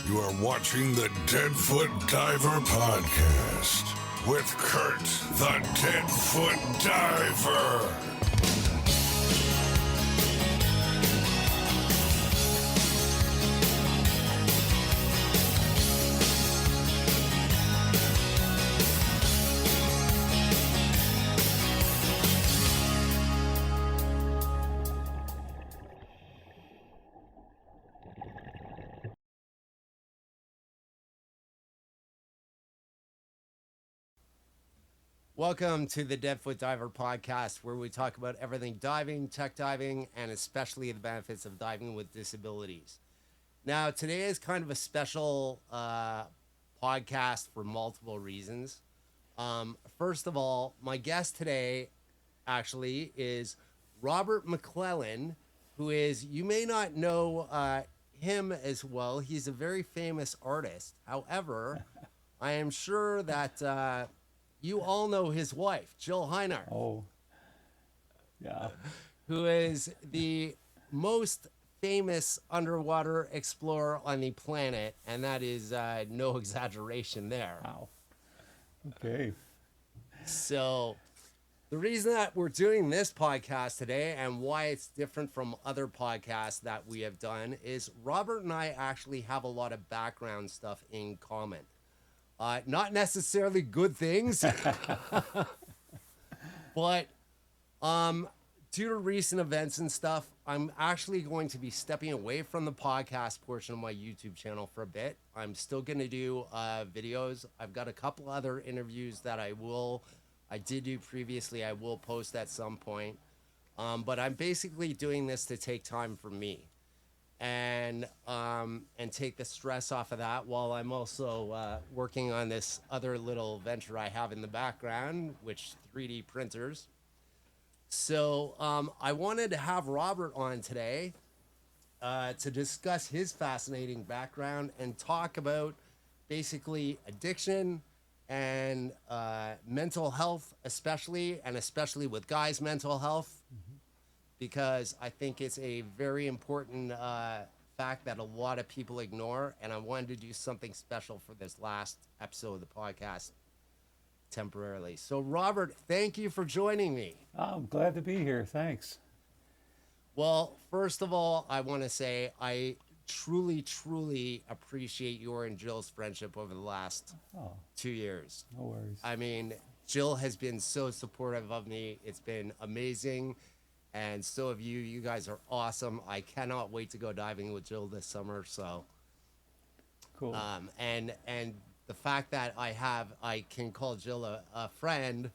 You are watching the Deadfoot Diver Podcast with Curt, the Deadfoot Diver. Welcome to the Deadfoot Diver Podcast, where we talk about everything diving, tech diving, and especially the benefits of diving with disabilities. Now, today is kind of a special podcast for multiple reasons. First of all, my guest today actually is Robert McClellan, who is, you may not know him as well. He's a very famous artist. However, I am sure that you all know his wife, Jill Heinerth. Oh, yeah. Who is the most famous underwater explorer on the planet, and that is no exaggeration there. Wow. Okay. So the reason that we're doing this podcast today and why it's different from other podcasts that we have done is Robert and I actually have a lot of background stuff in common. Not necessarily good things, but due to recent events and stuff, I'm actually going to be stepping away from the podcast portion of my YouTube channel for a bit. I'm still going to do videos. I've got a couple other interviews that I did do previously. I will post at some point. But I'm basically doing this to take time for me and take the stress off of that while I'm also working on this other little venture I have in the background, which 3D printers. So I wanted to have Robert on today to discuss his fascinating background and talk about basically addiction and mental health, especially with guys' mental health. Because I think it's a very important fact that a lot of people ignore, and I wanted to do something special for this last episode of the podcast temporarily. So, Robert, thank you for joining me. I'm glad to be here. Thanks. Well, first of all, I want to say I truly, truly appreciate your and Jill's friendship over the last 2 years. No worries. I mean, Jill has been so supportive of me. It's been amazing. And so have you. You guys are awesome. I cannot wait to go diving with Jill this summer. So, Cool. And the fact that I can call Jill a friend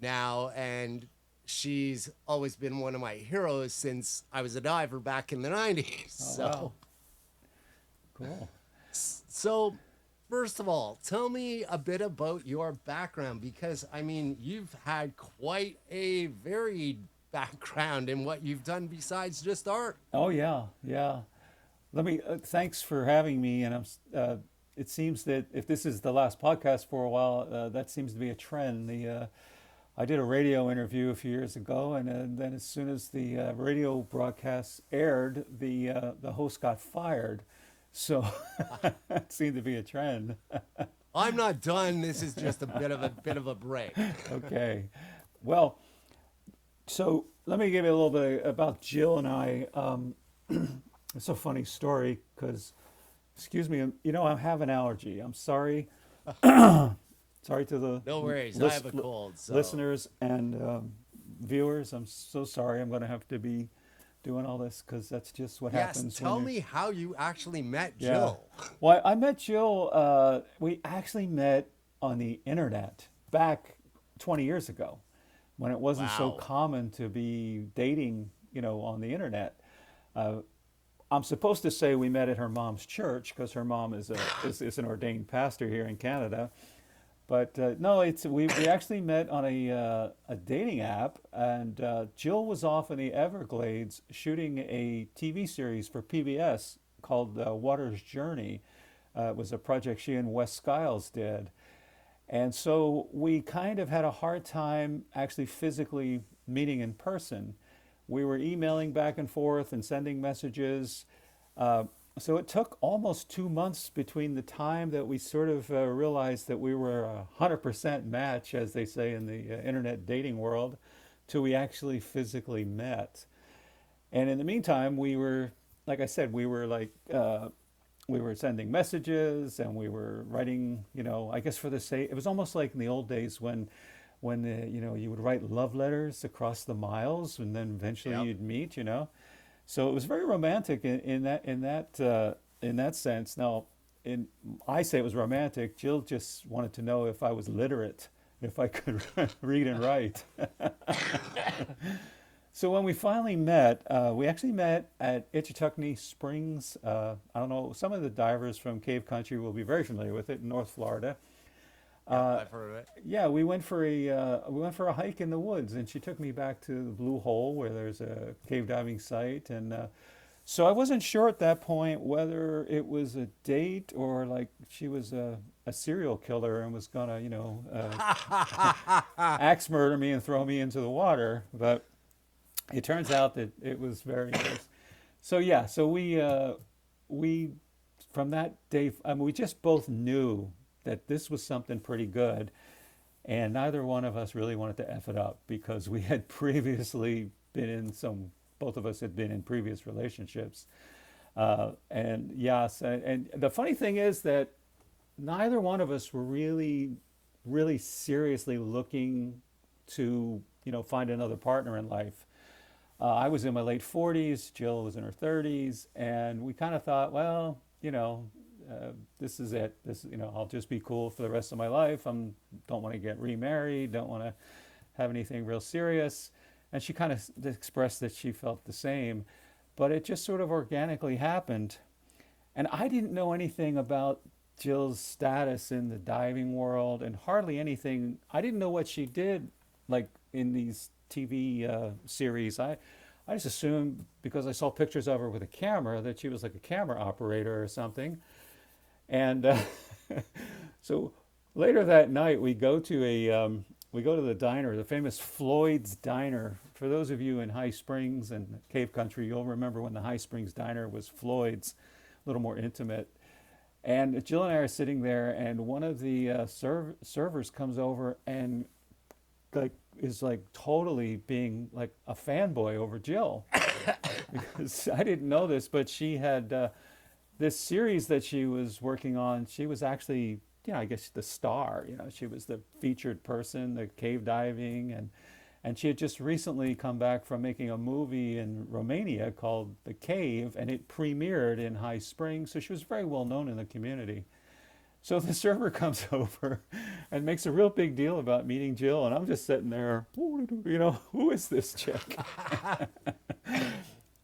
now, and she's always been one of my heroes since I was a diver back in the 90s. So, wow. Cool. So, first of all, tell me a bit about your background, because I mean, you've had quite a varied background in what you've done besides just art. Oh yeah. Thanks for having me. And it seems that if this is the last podcast for a while, that seems to be a trend. I did a radio interview a few years ago, and then as soon as the radio broadcast aired, the host got fired. So it seemed to be a trend. I'm not done. This is just a bit of a break. Okay. Well, so let me give you a little bit about Jill and I. It's a funny story because, excuse me, I have an allergy. I'm sorry. Sorry to the No worries. I have a cold. So. Listeners and viewers. I'm so sorry. I'm going to have to be doing all this because that's just what happens. Yes, tell me how you actually met Yeah. Jill. Well, I met Jill. We actually met on the internet back 20 years ago, when it wasn't so Wow. common to be dating, on the internet. I'm supposed to say we met at her mom's church because her mom is an ordained pastor here in Canada. But no, we actually met on a dating app, and Jill was off in the Everglades shooting a TV series for PBS called Water's Journey. It was a project she and Wes Skiles did. And so we kind of had a hard time actually physically meeting in person. We were emailing back and forth and sending messages. so it took almost 2 months between the time that we sort of realized that we were a 100% match, as they say in the internet dating world, till we actually physically met. And in the meantime, we were, like I said, we were sending messages and we were writing, I guess for the sake, it was almost like in the old days when you would write love letters across the miles and then eventually Yep. you'd meet. So it was very romantic in that sense. Now, I say it was romantic. Jill just wanted to know if I was literate, if I could read and write. So when we finally met, we actually met at Itchituckney Springs. I don't know, some of the divers from Cave Country will be very familiar with it in North Florida. Yep, I've heard of it. Yeah, we went for a hike in the woods, and she took me back to the Blue Hole where there's a cave diving site, and so I wasn't sure at that point whether it was a date or like she was a serial killer and was gonna, axe murder me and throw me into the water, but it turns out that it was very nice. So yeah, so we from that day, I mean, we just both knew that this was something pretty good, and neither one of us really wanted to F it up because we had previously been in some, both of us had been in previous relationships. And yes, and the funny thing is that neither one of us were really seriously looking to, find another partner in life. I was in my late 40s, Jill was in her 30s, and we kind of thought, well, this is it. I'll just be cool for the rest of my life. Don't want to get remarried, don't want to have anything real serious. And she kind of expressed that she felt the same, but it just sort of organically happened. And I didn't know anything about Jill's status in the diving world and hardly anything. I didn't know what she did, like in these TV series. I just assumed because I saw pictures of her with a camera that she was like a camera operator or something. And so later that night, we go to the diner, the famous Floyd's Diner. For those of you in High Springs and Cave Country, you'll remember when the High Springs Diner was Floyd's, a little more intimate. And Jill and I are sitting there, and one of the servers comes over and is totally being like a fanboy over Jill. Because I didn't know this, but she had this series that she was working on. She was actually, I guess the star. She was the featured person, the cave diving, and she had just recently come back from making a movie in Romania called The Cave, and it premiered in High Springs, so she was very well known in the community. So the server comes over and makes a real big deal about meeting Jill, and I'm just sitting there, who is this chick?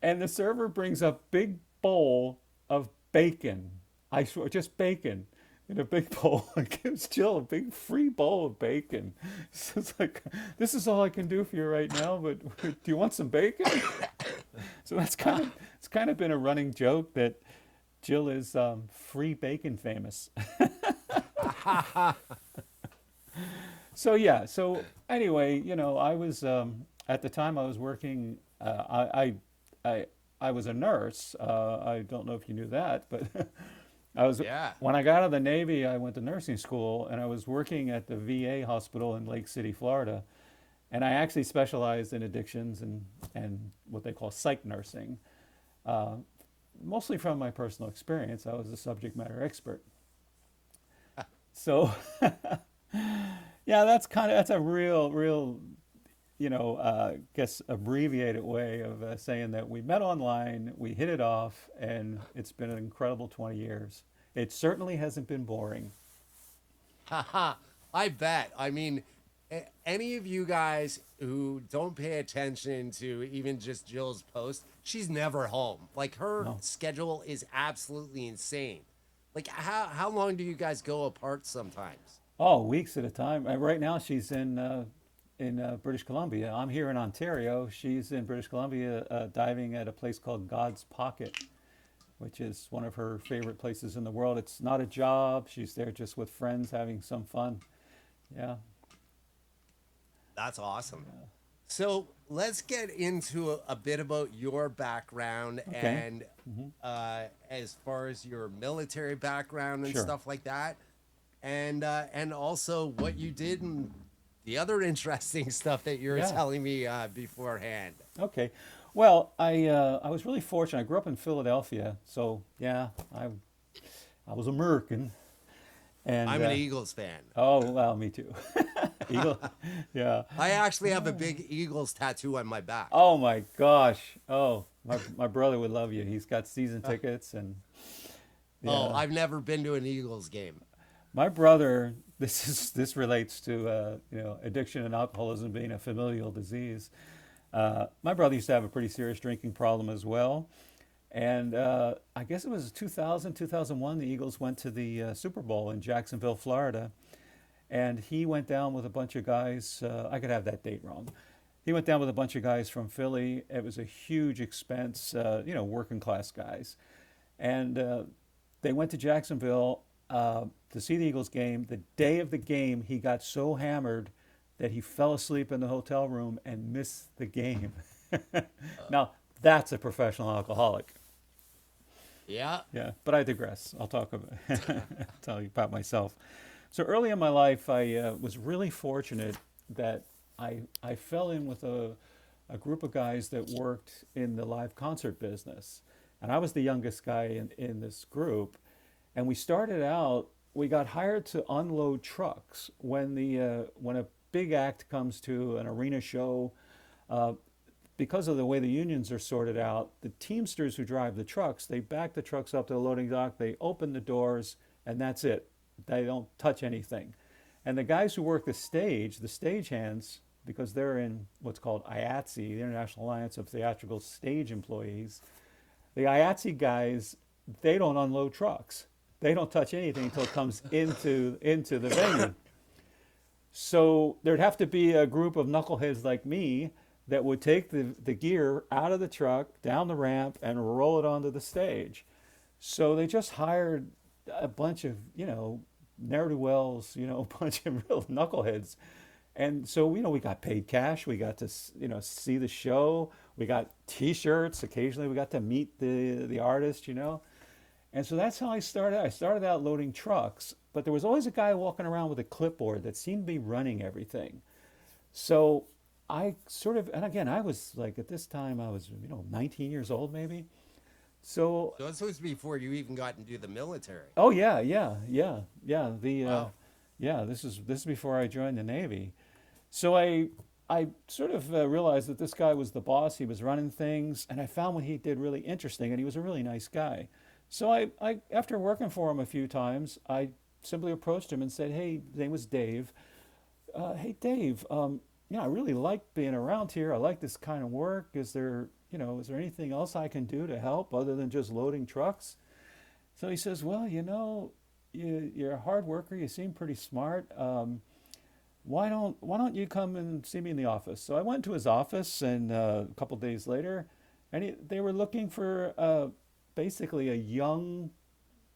And the server brings a big bowl of bacon. I swear, just bacon in a big bowl, and gives Jill a big free bowl of bacon. So it's like, this is all I can do for you right now, but do you want some bacon? So it's kind of been a running joke that Jill is free bacon famous. So yeah. So anyway, I was at the time I was working. I was a nurse. I don't know if you knew that, but I was. Yeah. When I got out of the Navy, I went to nursing school, and I was working at the VA hospital in Lake City, Florida, and I actually specialized in addictions and what they call psych nursing. Mostly from my personal experience. I was a subject matter expert. So, yeah, that's a real, guess abbreviated way of saying that we met online, we hit it off, and it's been an incredible 20 years. It certainly hasn't been boring. Haha, I bet. I mean, any of you guys who don't pay attention to even just Jill's post, she's never home. Like her schedule is absolutely insane. Like how long do you guys go apart sometimes? Oh, weeks at a time. Right now, she's in British Columbia. I'm here in Ontario. She's in British Columbia diving at a place called God's Pocket, which is one of her favorite places in the world. It's not a job. She's there just with friends having some fun. Yeah. That's awesome. So let's get into a bit about your background Okay. and as far as your military background and Sure. stuff like that, and also what you did and the other interesting stuff that you were Yeah. telling me beforehand. Okay. Well, I was really fortunate. I grew up in Philadelphia, so yeah, I was American, and I'm an Eagles fan. oh well, me too. Eagle, yeah. I actually have a big Eagles tattoo on my back. Oh my gosh. Oh, my brother would love you. He's got season tickets, and Oh, yeah, I've never been to an Eagles game. my brother. This relates to addiction and alcoholism being a familial disease. My brother used to have a pretty serious drinking problem as well. And I guess it was 2000, 2001, the Eagles went to the Super Bowl in Jacksonville, Florida. And he went down with a bunch of guys. I could have that date wrong. He went down with a bunch of guys from Philly. It was a huge expense, working class guys. And they went to Jacksonville to see the Eagles game. The day of the game, he got so hammered that he fell asleep in the hotel room and missed the game. Now, that's a professional alcoholic. Yeah. Yeah, but I digress. I'll talk about tell you about myself. So early in my life, I was really fortunate that I fell in with a group of guys that worked in the live concert business, and I was the youngest guy in this group. And we started out. We got hired to unload trucks when a big act comes to an arena show. Uh, because of the way the unions are sorted out, the Teamsters who drive the trucks, they back the trucks up to the loading dock, they open the doors, and that's it. They don't touch anything. And the guys who work the stagehands, because they're in what's called IATSE, the International Alliance of Theatrical Stage Employees, the IATSE guys, they don't unload trucks. They don't touch anything until it comes into the venue. So there'd have to be a group of knuckleheads like me that would take the gear out of the truck, down the ramp, and roll it onto the stage. So they just hired a bunch of, ne'er-do-wells, a bunch of real knuckleheads. And so, we got paid cash. We got to, see the show. We got T-shirts. Occasionally we got to meet the artist. And so that's how I started. I started out loading trucks, but there was always a guy walking around with a clipboard that seemed to be running everything. So I sort of, and again, I was like, at this time, I was, 19 years old maybe. So, So this was before you even got into the military. oh yeah. Wow. This is before I joined the Navy. So I sort of realized that this guy was the boss. He was running things, and I found what he did really interesting, and he was a really nice guy. So I after working for him a few times, I simply approached him and said, "Hey," his name was Dave. Hey Dave, I really like being around here. I like this kind of work. Is there anything else I can do to help other than just loading trucks? So he says, well, you're a hard worker. You seem pretty smart. Why don't you come and see me in the office? So I went to his office, and a couple days later, and they were looking for basically a young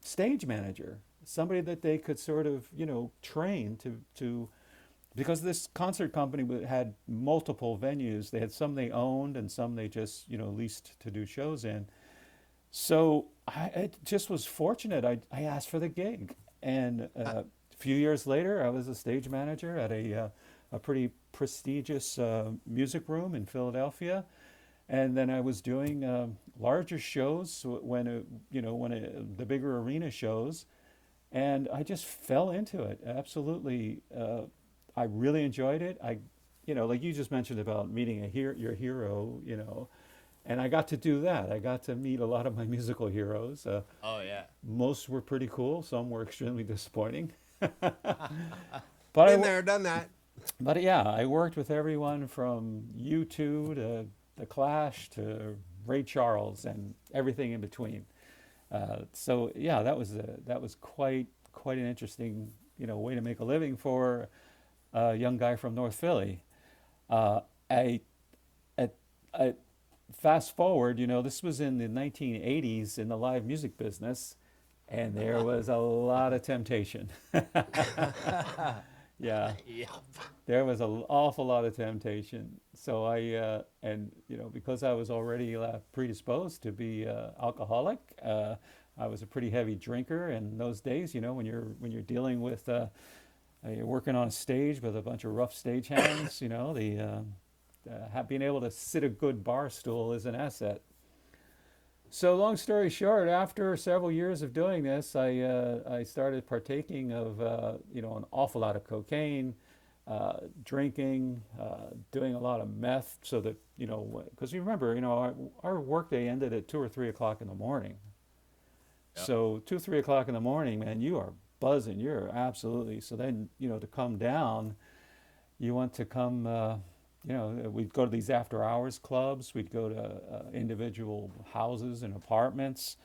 stage manager, somebody that they could sort of train to because this concert company had multiple venues. They had some they owned and some they just leased to do shows in. So I just was fortunate. I asked for the gig, and a few years later, I was a stage manager at a pretty prestigious music room in Philadelphia, and then I was doing larger shows the bigger arena shows, and I just fell into it absolutely. I really enjoyed it. Like you just mentioned about meeting your hero, and I got to do that. I got to meet a lot of my musical heroes. Oh yeah. Most were pretty cool. Some were extremely disappointing. Been But there, done that. but yeah, I worked with everyone from U2 to The Clash to Ray Charles and everything in between. So yeah, that was quite an interesting way to make a living for a young guy from North Philly. Uh, I, at, I fast forward, this was in the 1980s in the live music business, and there was a lot of temptation. Yeah, Yep. there was an awful lot of temptation. So and because I was already predisposed to be alcoholic, I was a pretty heavy drinker. And in those days, when you're dealing with, you're working on a stage with a bunch of rough stagehands, being able to sit a good bar stool is an asset. So long story short, after several years of doing this, I started partaking of an awful lot of cocaine, drinking, doing a lot of meth, so that because you remember, our workday ended at 2 or 3 o'clock in the morning. Yep. So 2, 3 o'clock in the morning, man, you are buzzing. You're absolutely. So then to come down, you want to come. We'd go to these after hours clubs. We'd go to individual houses and apartments,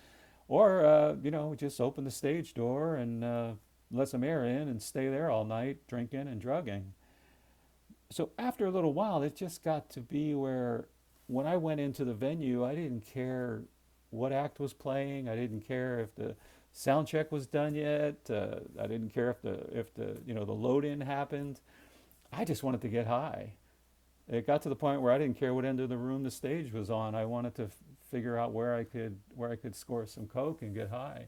or just open the stage door and let some air in and stay there all night drinking and drugging. So after a little while, it just got to be where when I went into the venue, I didn't care what act was playing. I didn't care if the sound check was done yet. I didn't care if the load in happened. I just wanted to get high. It got to the point where I didn't care what end of the room the stage was on. I wanted to figure out where I could score some coke and get high.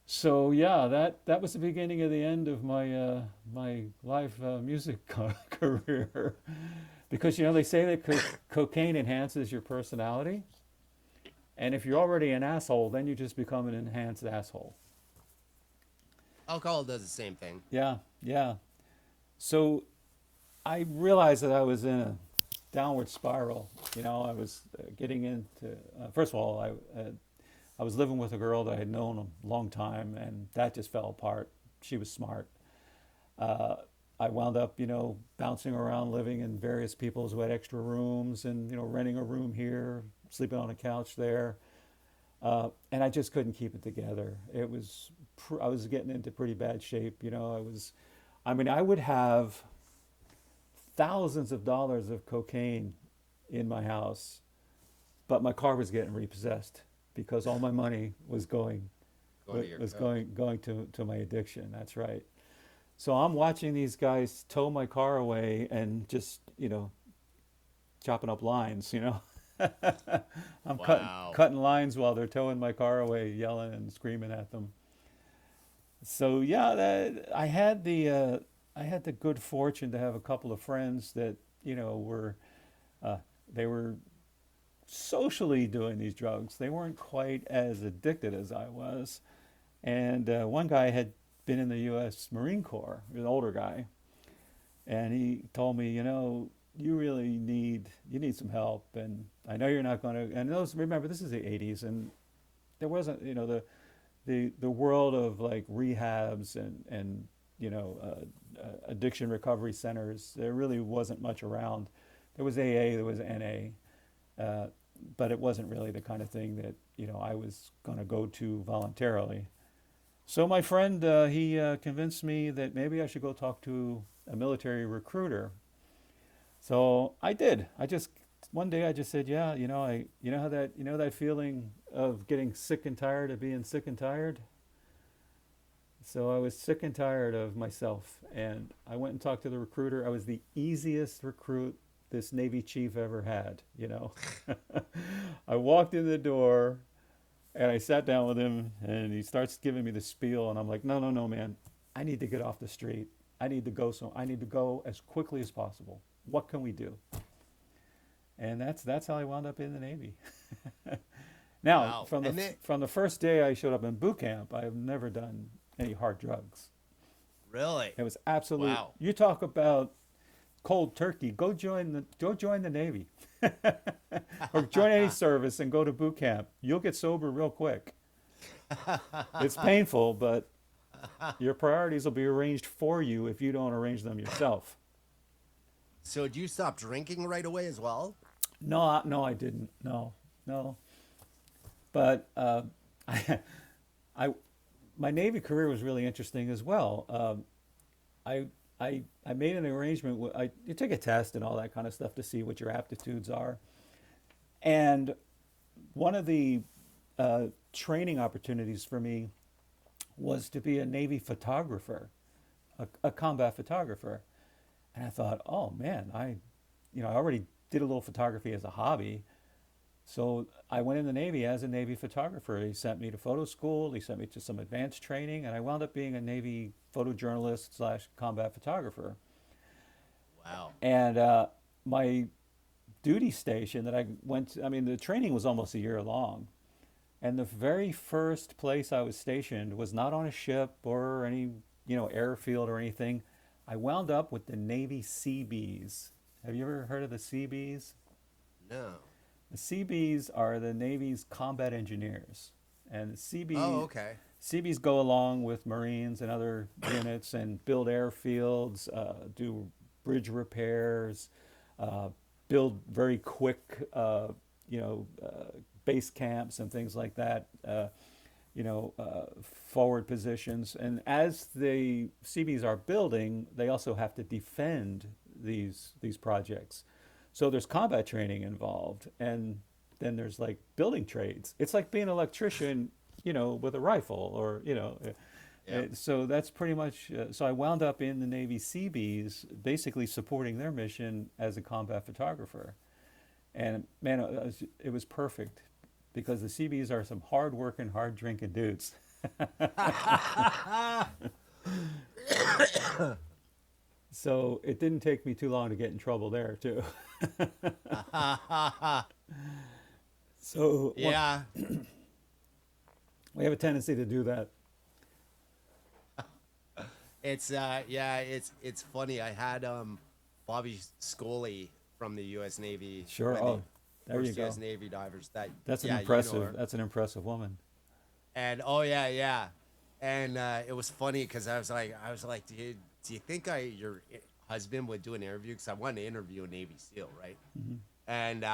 So yeah, that was the beginning of the end of my my live music career, because they say that cocaine enhances your personality, and if you're already an asshole, then you just become an enhanced asshole. Alcohol does the same thing. Yeah, yeah. So I realized that I was in a downward spiral. I was getting into, first of all, I was living with a girl that I had known a long time, and that just fell apart. She was smart. I wound up, bouncing around, living in various people's who had extra rooms, and renting a room here, sleeping on a couch there, and I just couldn't keep it together. I was getting into pretty bad shape. I would have thousands of dollars of cocaine in my house, but my car was getting repossessed because all my money was going to my addiction. That's right. So I'm watching these guys tow my car away and just chopping up lines. I'm Wow. cutting lines while they're towing my car away, yelling and screaming at them. So yeah, I had the good fortune to have a couple of friends that were they were socially doing these drugs. They weren't quite as addicted as I was. And one guy had been in the U.S. Marine Corps, an older guy, and he told me, you really need some help. And I know you're not going to. And remember, this is the '80s, and there wasn't the world of like rehabs and addiction recovery centers. There really wasn't much around. There was AA, there was NA, but it wasn't really the kind of thing that I was going to go to voluntarily. So my friend, he convinced me that maybe I should go talk to a military recruiter. So I did. One day I just said, yeah, how that feeling of getting sick and tired of being sick and tired. So I was sick and tired of myself, and I went and talked to the recruiter. I was the easiest recruit this Navy chief ever had, I walked in the door, and I sat down with him, and he starts giving me the spiel, and I'm like, no, man, I need to get off the street. I need to go as quickly as possible. What can we do? And that's how I wound up in the Navy. Now, Wow. from the first day I showed up in boot camp, I have never done any hard drugs. Really? It was absolute. Wow. You talk about cold turkey. Go join the Navy, or join any service and go to boot camp. You'll get sober real quick. It's painful, but your priorities will be arranged for you if you don't arrange them yourself. So did you stop drinking right away as well? No, I didn't. No. But I my Navy career was really interesting as well. I made an arrangement. You take a test and all that kind of stuff to see what your aptitudes are. And one of the training opportunities for me was to be a Navy photographer. a combat photographer. And I thought, oh man, I already did a little photography as a hobby. So I went in the Navy as a Navy photographer. He sent me to photo school. He sent me to some advanced training, and I wound up being a Navy photojournalist slash combat photographer. Wow. And my duty station that I went to, I mean, the training was almost a year long. And the very first place I was stationed was not on a ship or any, airfield or anything. I wound up with the Navy Seabees. Have you ever heard of the Seabees? No. The Seabees are the Navy's combat engineers. And the Seabees, Oh, okay. Seabees go along with Marines and other units and build airfields, do bridge repairs, build very quick, base camps and things like that, forward positions. And as the Seabees are building, they also have to defend these projects. So there's combat training involved, and then there's like building trades. It's like being an electrician, with a rifle, or so that's pretty much. So I wound up in the Navy Seabees, basically supporting their mission as a combat photographer, and man, it was perfect, because the Seabees are some hard-working, hard-drinking dudes. So it didn't take me too long to get in trouble there too. So Yeah. we have a tendency to do that. It's it's funny. I had Bobby Scully from the U.S. Navy. Sure. when Oh, they there you first go. U.S. Navy divers. That's an yeah, impressive. That's an impressive woman. And oh yeah. And it was funny because I was like, do you think your husband would do an interview? Because I wanted to interview a Navy SEAL, right? Mm-hmm. And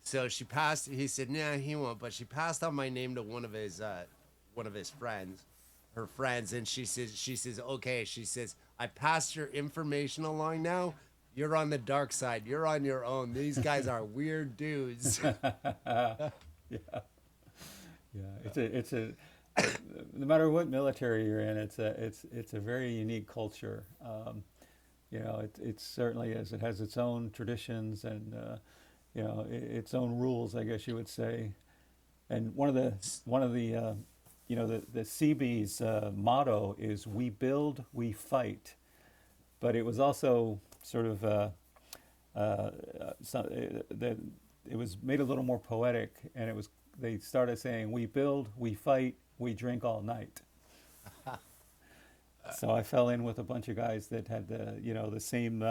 so she passed. He said, "Nah, he won't." But she passed on my name to one of his friends, her friends, and she says, "Okay." She says, "I passed your information along now. You're on the dark side. You're on your own. These guys are weird dudes." Yeah. It's a no matter what military you're in, it's a very unique culture. It certainly is. It has its own traditions and its own rules, I guess you would say. And one of the the Seabees motto is "We build, we fight," but it was also sort of it was made a little more poetic, and they started saying, "We build, we fight, we drink all night." So I fell in with a bunch of guys that had the same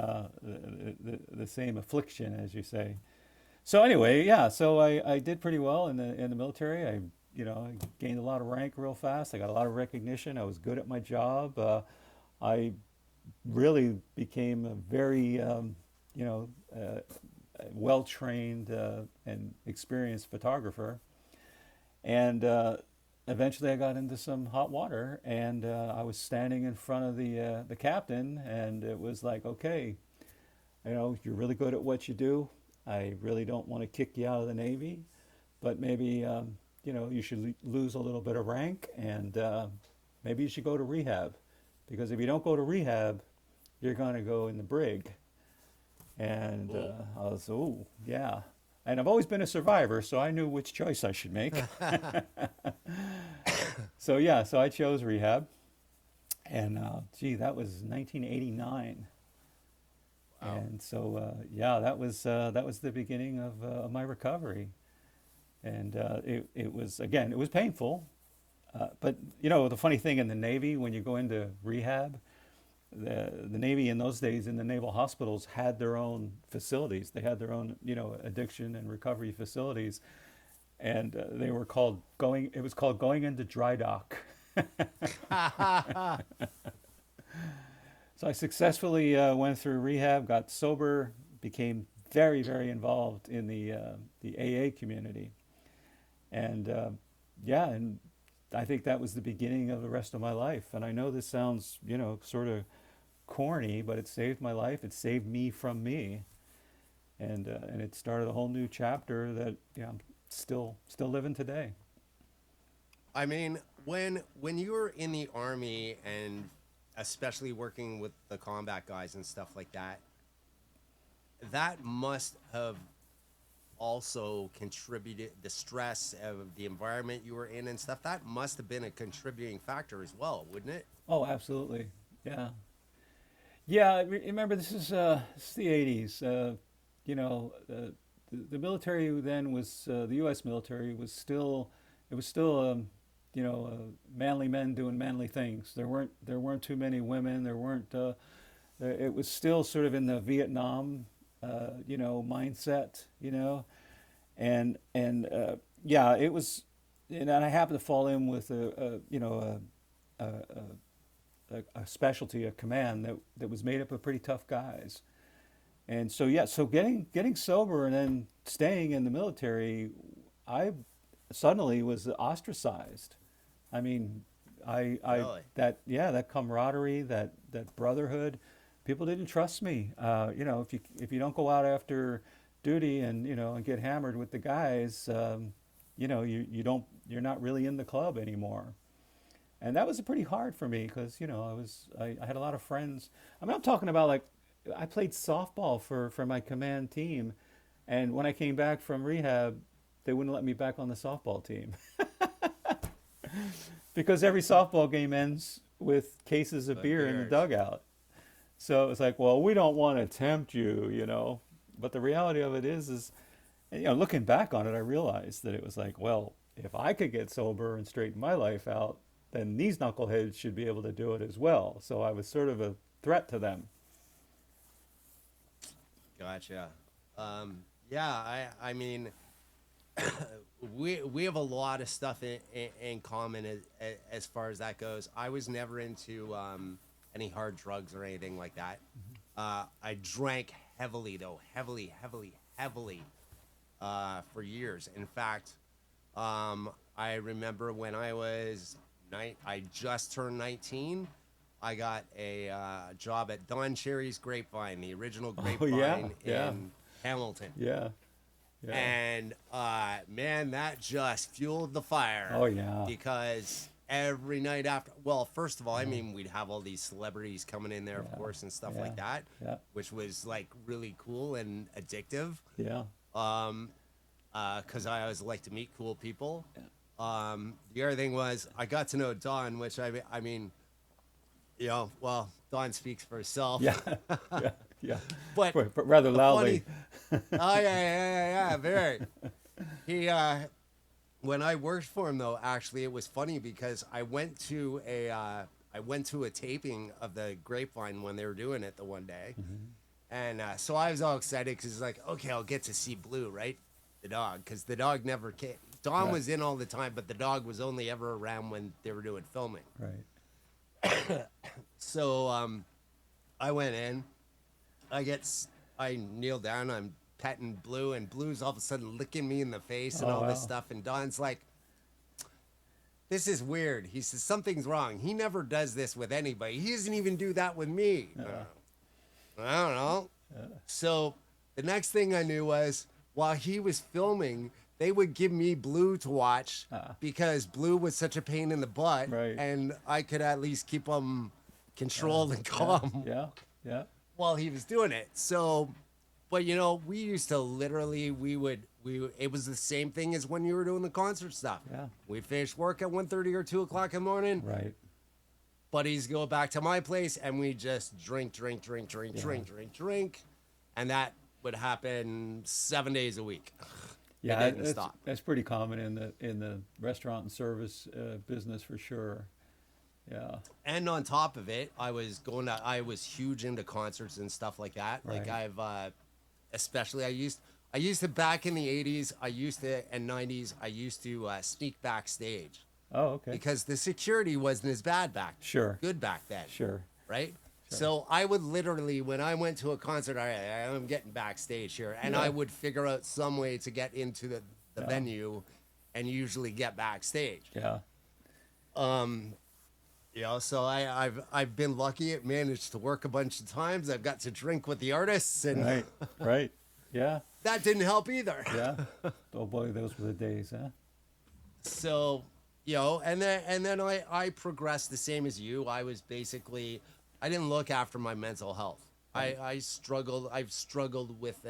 affliction, as you say. So anyway, yeah. So I did pretty well in the military. I gained a lot of rank real fast. I got a lot of recognition. I was good at my job. I really became a very well-trained and experienced photographer. And eventually I got into some hot water, and I was standing in front of the captain, and it was like, okay, you're really good at what you do. I really don't want to kick you out of the Navy, but maybe you should lose a little bit of rank, and maybe you should go to rehab, because if you don't go to rehab, you're going to go in the brig. And I was, oh yeah. And I've always been a survivor, so I knew which choice I should make. So I chose rehab, and that was 1989. Wow. And so that was the beginning of my recovery, and it was painful, but the funny thing in the Navy, when you go into rehab, the Navy in those days, in the naval hospitals, had their own facilities. They had their own addiction and recovery facilities, and it was called going into dry dock. So I successfully went through rehab, got sober, became very, very involved in the AA community, and and I think that was the beginning of the rest of my life. And I know this sounds sort of corny, but it saved my life. It saved me from me, and it started a whole new chapter that I'm still living today. I mean, when you were in the Army and especially working with the combat guys and stuff like that, that must have also contributed, the stress of the environment you were in and stuff, that must have been a contributing factor as well, wouldn't it? Oh, absolutely. Yeah. Yeah, remember this is the 80s. The military then was the U.S. military was still it was still manly men doing manly things. There weren't too many women. There weren't. It was still sort of in the Vietnam mindset. Yeah, it was. And I happened to fall in with a specialty, a command that was made up of pretty tough guys. And so yeah, so getting sober and then staying in the military, I suddenly was ostracized. I mean, Really? that camaraderie, that brotherhood, people didn't trust me. If you don't go out after duty and get hammered with the guys, you're not really in the club anymore. And that was pretty hard for me because I had a lot of friends. I mean, I'm talking about, like, I played softball for my command team, and when I came back from rehab, they wouldn't let me back on the softball team because every softball game ends with cases of beer in the dugout. So it's like, well, we don't want to tempt you. But the reality of it is looking back on it, I realized that it was like, well, if I could get sober and straighten my life out, then these knuckleheads should be able to do it as well. So I was sort of a threat to them. Gotcha. Yeah, I mean, we have a lot of stuff in common as far as that goes. I was never into any hard drugs or anything like that. I drank heavily, though, heavily, for years. In fact, I remember when I just turned 19. I got a job at Don Cherry's Grapevine, the original Grapevine in Hamilton. Yeah. And man, that just fueled the fire. Oh, yeah. Because every night after, well, first of all, I mean, we'd have all these celebrities coming in there, of course, and stuff like that, which was like really cool and addictive. Yeah. Because I always like to meet cool people. The other thing was I got to know Dawn, which I mean, well, Dawn speaks for herself. Yeah. Yeah. but rather loudly. Yeah, very. He, when I worked for him, though, actually, it was funny because I went to a taping of the Grapevine when they were doing it the one day, and so I was all excited because it's like, okay, I'll get to see Blue, right, the dog, because the dog never came. Dawn was in all the time, but the dog was only ever around when they were doing filming. Right. So I went in. I kneel down. I'm petting Blue, and Blue's all of a sudden licking me in the face and all this stuff. And Don's like, "This is weird." He says, "Something's wrong. He never does this with anybody. He doesn't even do that with me." I don't know. So the next thing I knew was while he was filming, they would give me Blue to watch because Blue was such a pain in the butt, and I could at least keep him controlled and calm while he was doing it. So, but we used to literally, it was the same thing as when you were doing the concert stuff. Yeah. We'd finish work at 1:30 or 2 o'clock in the morning. Right. Buddies go back to my place, and we just drink. And that would happen 7 days a week. Yeah, It didn't stop. That's pretty common in the restaurant and service business for sure. Yeah. And on top of it, I was huge into concerts and stuff like that. Right. Like especially I used to back in the 80s, and 90s, I used to sneak backstage. Oh, okay. Because the security wasn't as bad good back then. Sure. Right? So I would literally, when I went to a concert, I'm getting backstage here, and I would figure out some way to get into the venue and usually get backstage. Yeah. So I've been lucky. It managed to work a bunch of times. I've got to drink with the artists, and right. Yeah. that didn't help either. Yeah. Oh boy, those were the days, huh? So you know, and then I progressed the same as you. I was basically, I didn't look after my mental health. Right. I've struggled with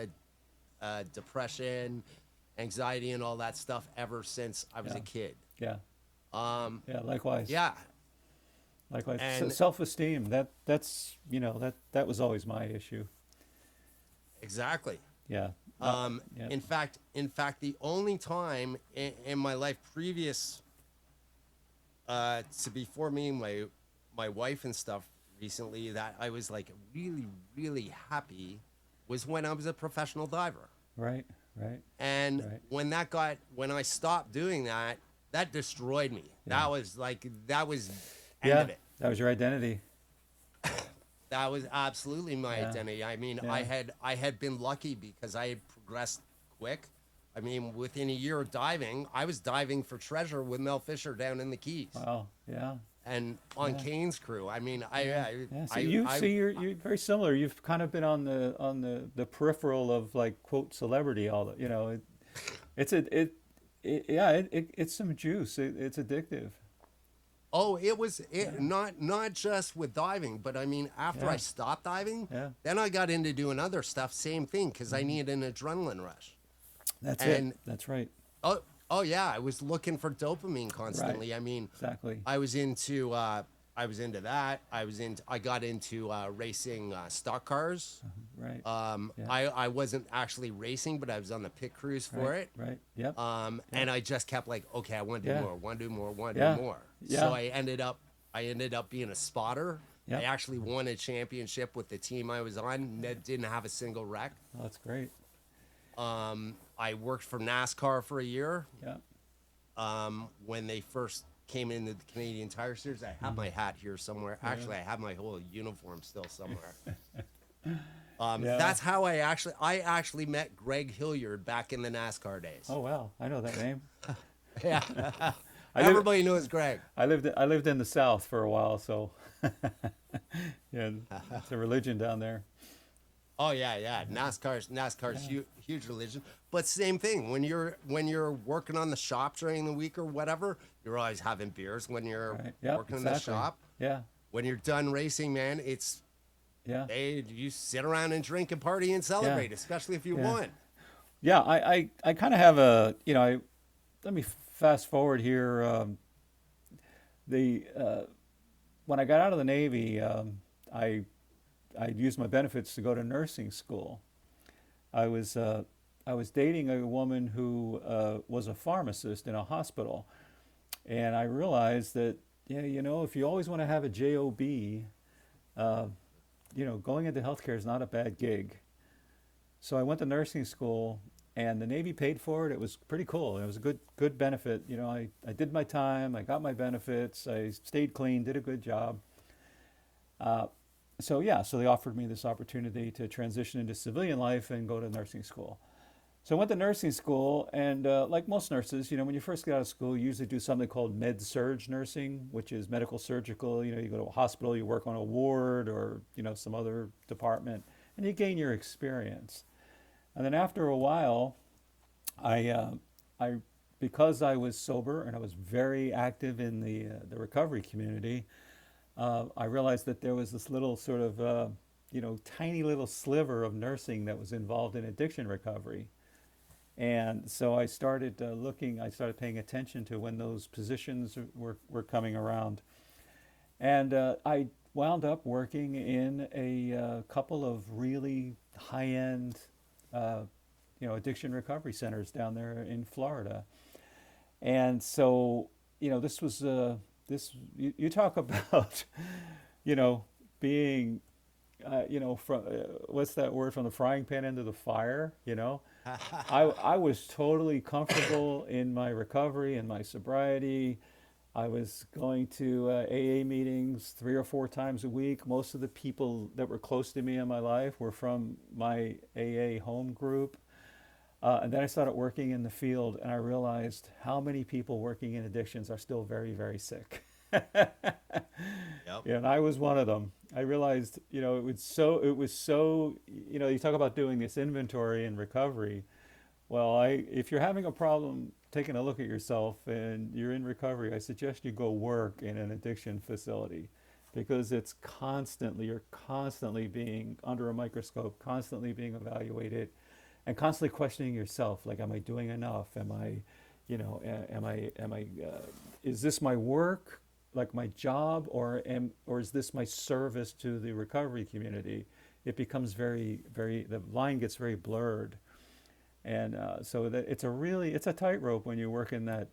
depression, anxiety, and all that stuff ever since I was Yeah. a kid. Yeah. Um, Yeah. Likewise. yeah, Likewise. and Self-esteem. That's that was always my issue. exactly. Yeah. Yeah. In fact, the only time in my life previous to before meeting my wife and stuff recently that I was like really really happy was when I was a professional diver. Right. Right. And Right. when I stopped doing that, that destroyed me. Yeah. That was end Yeah. of it. That was your identity. That was absolutely my Yeah. identity. I mean, Yeah. I had been lucky because I had progressed quick. I mean, within a year of diving, I was diving for treasure with Mel Fisher down in the Keys Wow. Yeah. and on Yeah. Kane's crew. I mean, Yeah. So you're very similar. You've kind of been on the peripheral of like quote celebrity. It's it's some juice. It's addictive. oh, not just with diving, but I mean, after I Yeah. stopped diving, Yeah. then I got into doing other stuff. Same thing, because I needed an adrenaline rush. That's And it. That's right. oh yeah, I was looking for dopamine constantly. Right. I mean, Exactly. I was into that. I got into racing stock cars. Right. Yeah. I wasn't actually racing, but I was on the pit crews for Right. it. Right. Yep. And I just kept like, okay, I want to do Yeah. more, want to do more, want to Yeah. do more. Yeah. So I ended up being a spotter. Yeah. I actually won a championship with the team I was on that didn't have a single wreck. Oh, that's great. I worked for NASCAR for a year. Yeah. When they first came into the Canadian Tire Series, I have my hat here somewhere. Actually, I have my whole uniform still somewhere. Yeah. That's how I actually met Greg Hilliard back in the NASCAR days. Oh wow, I know that name. Yeah, I lived, everybody knows Greg. I lived in the South for a while, so yeah, it's a religion down there. Oh yeah. NASCAR's huge religion. But same thing when you're working on the shop during the week or whatever, you're always having beers when you're Right. Yep, working in the exactly. shop. Yeah. When you're done racing, man, it's Yeah. you sit around and drink and party and celebrate, especially if you Yeah. won. Yeah, I kind of have a, let me fast forward here. When I got out of the Navy, I used my benefits to go to nursing school. I was dating a woman who was a pharmacist in a hospital, and I realized that if you always want to have a job, going into healthcare is not a bad gig. So I went to nursing school, and the Navy paid for it. It was pretty cool. It was a good benefit. I did my time. I got my benefits. I stayed clean. Did a good job. So they offered me this opportunity to transition into civilian life and go to nursing school. So I went to nursing school, and like most nurses, when you first get out of school, you usually do something called med-surg nursing, which is medical surgical. You go to a hospital, you work on a ward or some other department, and you gain your experience. And then after a while, I because I was sober and I was very active in the recovery community, I realized that there was this little sort of tiny little sliver of nursing that was involved in addiction recovery. And so I started I started paying attention to when those positions were coming around. And I wound up working in a couple of really high-end, addiction recovery centers down there in Florida. And so, this was, you talk about, being, from, what's that word, from the frying pan into the fire, I was totally comfortable in my recovery and my sobriety. I was going to AA meetings 3 or 4 times a week. Most of the people that were close to me in my life were from my AA home group. And then I started working in the field, and I realized how many people working in addictions are still very, very sick. Yep. And I was one of them. I realized, it was so, you talk about doing this inventory and recovery. Well, if you're having a problem taken a look at yourself and you're in recovery, I suggest you go work in an addiction facility, because you're constantly being under a microscope, constantly being evaluated, and constantly questioning yourself. Like, am I doing enough? Am I, is this my work, like my job, or is this my service to the recovery community? It becomes the line gets very blurred. And so that it's a tightrope when you work in that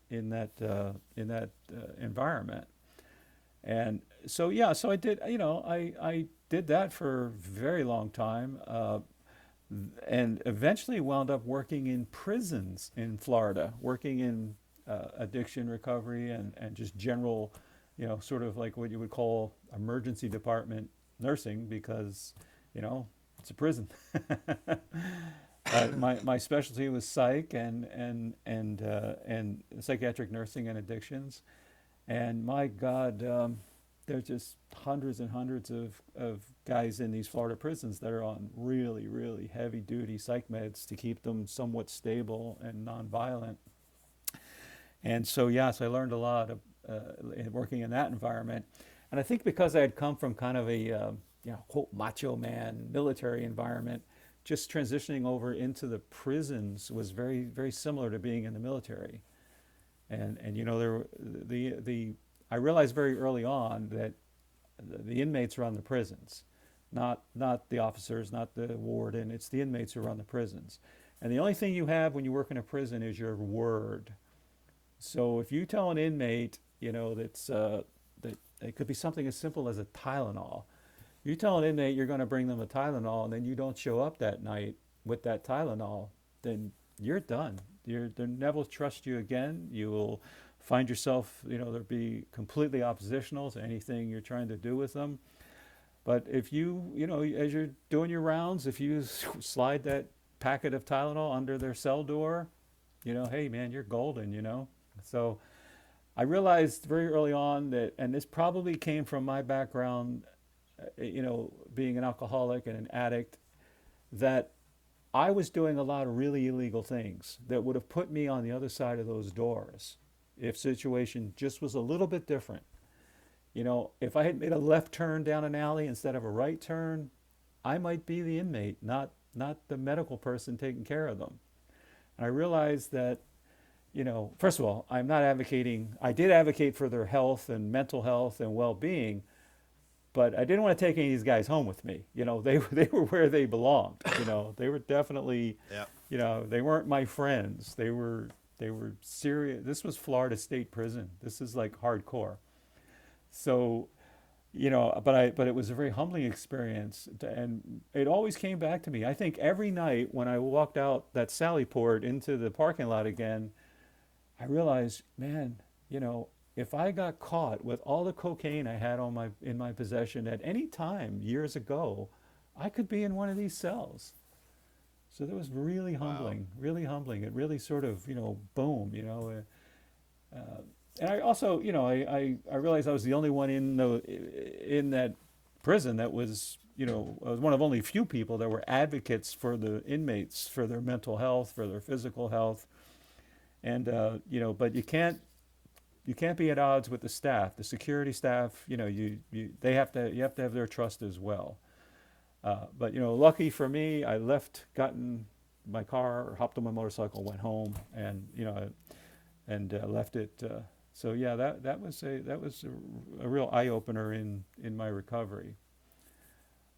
environment. And so so I did, I did that for a very long time, and eventually wound up working in prisons in Florida, working in addiction recovery and just general, sort of like what you would call emergency department nursing, because it's a prison. My specialty was psych and psychiatric nursing and addictions, and my God, there's just hundreds and hundreds of guys in these Florida prisons that are on really, really heavy duty psych meds to keep them somewhat stable and nonviolent. And so so I learned a lot of working in that environment, and I think because I had come from kind of a quote macho man military environment, just transitioning over into the prisons was very, very similar to being in the military. And I realized very early on that the inmates run the prisons, not the officers, not the warden. It's the inmates who run the prisons. And the only thing you have when you work in a prison is your word. So if you tell an inmate, that it could be something as simple as a Tylenol. You tell an inmate you're going to bring them a Tylenol, and then you don't show up that night with that Tylenol, then you're done. They'll never trust you again. You will find yourself, they'll be completely oppositional to anything you're trying to do with them. But if you, as you're doing your rounds, if you slide that packet of Tylenol under their cell door, hey man, you're golden, So I realized very early on that, and this probably came from my background, being an alcoholic and an addict, that I was doing a lot of really illegal things that would have put me on the other side of those doors if situation just was a little bit different. If I had made a left turn down an alley instead of a right turn, I might be the inmate, not the medical person taking care of them. And I realized that, first of all, I'm not advocating, I did advocate for their health and mental health and well-being, but I didn't want to take any of these guys home with me. They were where they belonged. They were definitely, they weren't my friends. They were serious. This was Florida State Prison. This is like hardcore. So, but it was a very humbling experience, and it always came back to me. I think every night when I walked out that Sally Port into the parking lot again, I realized, man, if I got caught with all the cocaine I had in my possession at any time years ago, I could be in one of these cells. So that was really humbling, really humbling. It really sort of, boom, and I also, I realized I was the only one in that prison that was, I was one of only a few people that were advocates for the inmates, for their mental health, for their physical health, and but you can't be at odds with the staff, the security staff. You have to have their trust as well. But lucky for me, I got in my car, hopped on my motorcycle, went home, and left it. So yeah, that was a real eye opener in my recovery.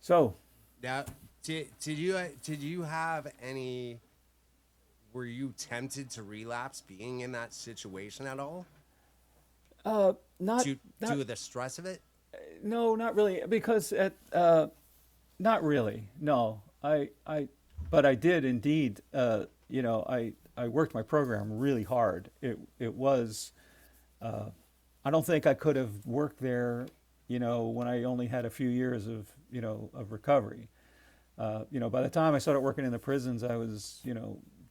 So now, did you have any? Were you tempted to relapse being in that situation at all? Not due to the stress of it. No, not really, because not really. No, but I did indeed. I worked my program really hard. It was. I don't think I could have worked there, when I only had a few years of recovery. By the time I started working in the prisons, I was,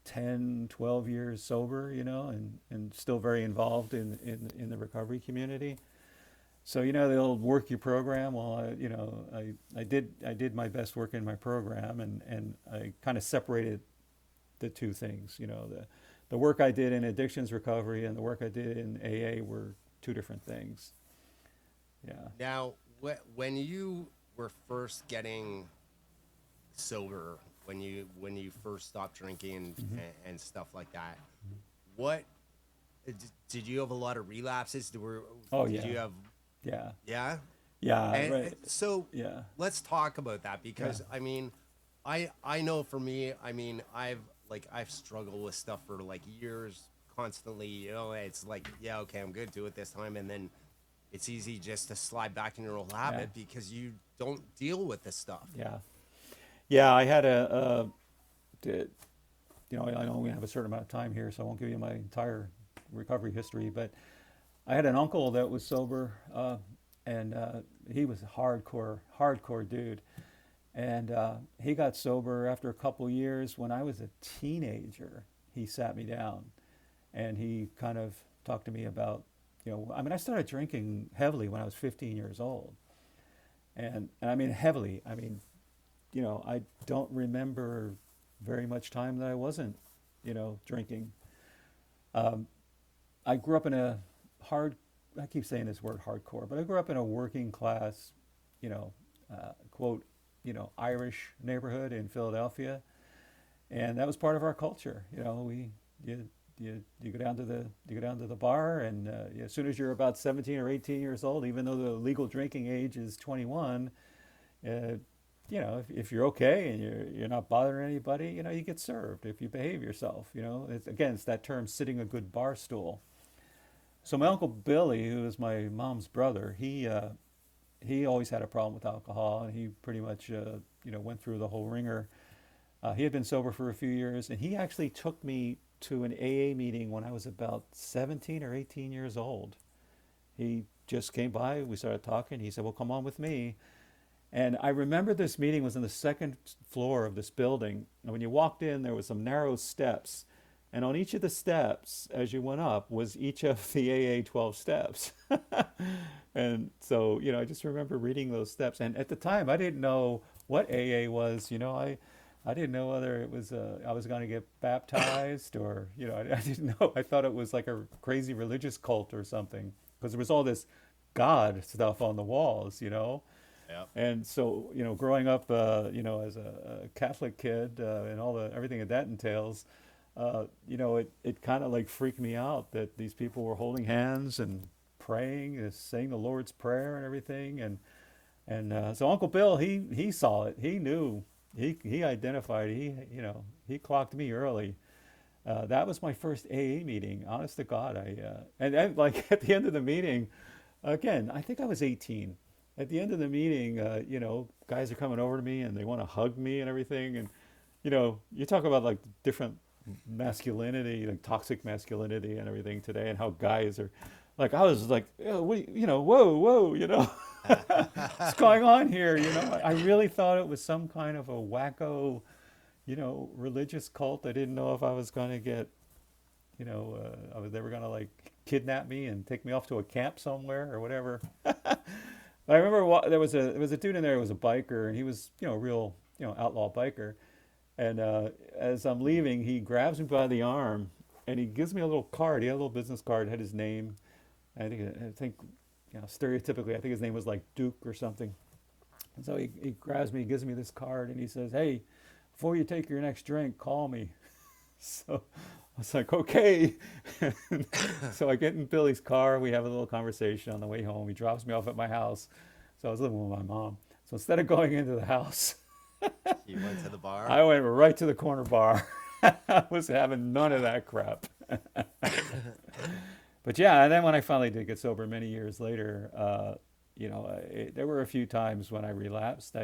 10, 12 years sober, and still very involved in the recovery community. So, they'll work your program. Well, I did my best work in my program, and I kind of separated the two things, the work I did in addictions recovery and the work I did in AA were two different things. Yeah. Now, when you were first getting sober, when you first stopped drinking and stuff like that, what did you have a lot of relapses? Oh, Did yeah. you have? Yeah. Yeah. Yeah. And Right. so Yeah. let's talk about that, because I mean, I know for me, I mean, I've struggled with stuff for like years, constantly. You know, it's like, yeah, okay, I'm gonna do it this time, and then it's easy just to slide back in your old habit because you don't deal with this stuff. Yeah. Yeah. I had I know we have a certain amount of time here, so I won't give you my entire recovery history, but I had an uncle that was sober, and he was a hardcore dude. And he got sober after a couple years. When I was a teenager, he sat me down and he kind of talked to me about, I mean, I started drinking heavily when I was 15 years old. And I mean, heavily. I mean, I don't remember very much time that I wasn't, drinking. I grew up in I keep saying this word hardcore, but I grew up in a working class, quote, Irish neighborhood in Philadelphia. And that was part of our culture. You go down to the bar, and as soon as you're about 17 or 18 years old, even though the legal drinking age is 21, if you're okay and you're not bothering anybody, you get served if you behave yourself. It's that term, sitting a good bar stool. So my Uncle Billy, who is my mom's brother, he always had a problem with alcohol, and he pretty much went through the whole ringer. He had been sober for a few years, and he actually took me to an AA meeting when I was about 17 or 18 years old. He just came by, we started talking, he said, well, come on with me. And I remember this meeting was on the second floor of this building, and when you walked in, there was some narrow steps, and on each of the steps, as you went up, was each of the AA 12 steps. And so, I just remember reading those steps. And at the time, I didn't know what AA was. I didn't know whether it was I was going to get baptized or, I didn't know. I thought it was like a crazy religious cult or something, because there was all this God stuff on the walls, Yeah. And so, growing up, as a Catholic kid and everything that entails, it kind of like freaked me out that these people were holding hands and praying and saying the Lord's Prayer and everything. And so Uncle Bill, he saw it. He knew. He identified. He clocked me early. That was my first AA meeting. Honest to God, and like at the end of the meeting, again, I think I was 18. At the end of the meeting, guys are coming over to me and they want to hug me and everything. And you talk about like different masculinity, like toxic masculinity and everything today, and how guys are like, I was like, whoa, what's going on here? I really thought it was some kind of a wacko, religious cult. I didn't know if I was going to get, they were going to like kidnap me and take me off to a camp somewhere or whatever. I remember there was a dude in there who was a biker, and he was, a real, outlaw biker. And as I'm leaving, he grabs me by the arm and he gives me a little card. He had a little business card, had his name. I think, stereotypically, I think his name was like Duke or something. And so he grabs me, gives me this card, and he says, hey, before you take your next drink, call me. So I was like, okay. So I get in Billy's car. We have a little conversation on the way home. He drops me off at my house. So I was living with my mom. So instead of going into the house, You went to the bar? I went right to the corner bar. I was having none of that crap. But yeah, and then when I finally did get sober many years later, there were a few times when I relapsed.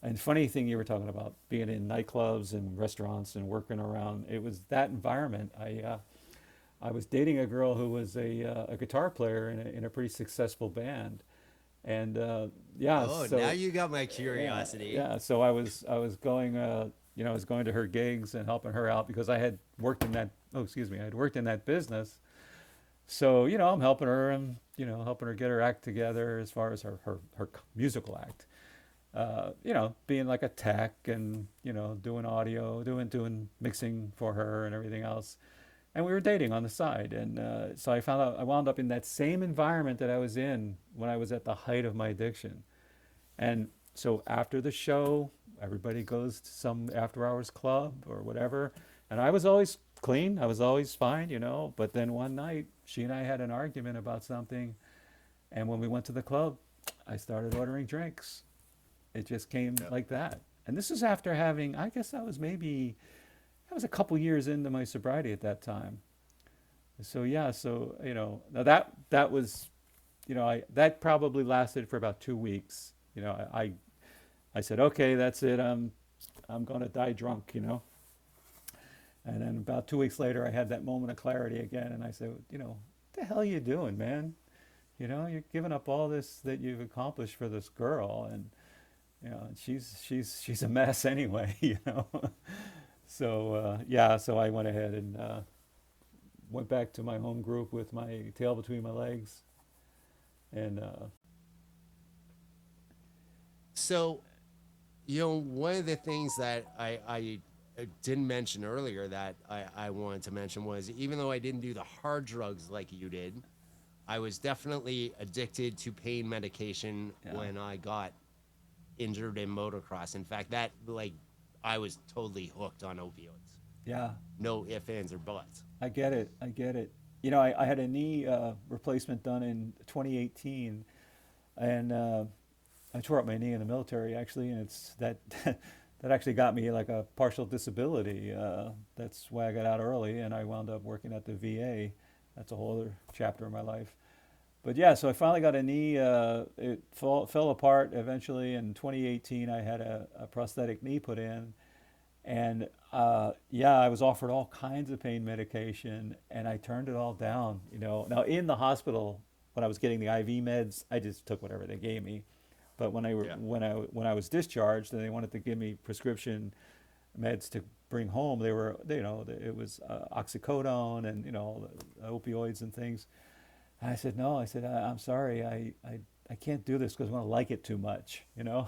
And funny thing, you were talking about being in nightclubs and restaurants and working around. It was that environment. I was dating a girl who was a guitar player in a pretty successful band, and Oh, so, now you got my curiosity. yeah. So I was going I was going to her gigs and helping her out because I had worked in that. Oh, excuse me, I had worked in that business. So I'm helping her and helping her get her act together as far as her musical act. Being like a tech and doing audio, doing mixing for her and everything else. and we were dating on the side. And so I wound up in that same environment that I was in when I was at the height of my addiction. And so after the show, everybody goes to some after hours club or whatever. And I was always clean. I was always fine, you know. But then one night, she and I had an argument about something. And when we went to the club, I started ordering drinks. It just came like that. And this is after having, I guess I was a couple years into my sobriety at that time. So yeah, so, you know, now that was, you know, that probably lasted for about 2 weeks. You know, I said, okay, that's it. I'm going to die drunk, you know. And then about 2 weeks later, I had that moment of clarity again. And I said, you know, what the hell are you doing, man? You know, you're giving up all this that you've accomplished for this girl. And, you know, she's a mess anyway, you know. So, yeah, so I went ahead and went back to my home group with my tail between my legs. And So, you know, one of the things that I didn't mention earlier that I wanted to mention was, even though I didn't do the hard drugs like you did, I was definitely addicted to pain medication when I got injured in motocross. In fact, I was totally hooked on opioids. yeah, No ifs, ands, or buts. I get it. I get it. You know, I had a knee replacement done in 2018, and I tore up my knee in the military actually, and it's that that actually got me like a partial disability. That's why I got out early, and I wound up working at the VA. That's a whole other chapter of my life. But yeah, so I finally got a knee. It fell apart eventually. In 2018, I had a prosthetic knee put in. And yeah, I was offered all kinds of pain medication, and I turned it all down. You know, now in the hospital, when I was getting the IV meds, I just took whatever they gave me. But when I was discharged and they wanted to give me prescription meds to bring home, it was oxycodone and, you know, opioids and things. And I said, no, I'm sorry, I can't do this because I want to like it too much, you know.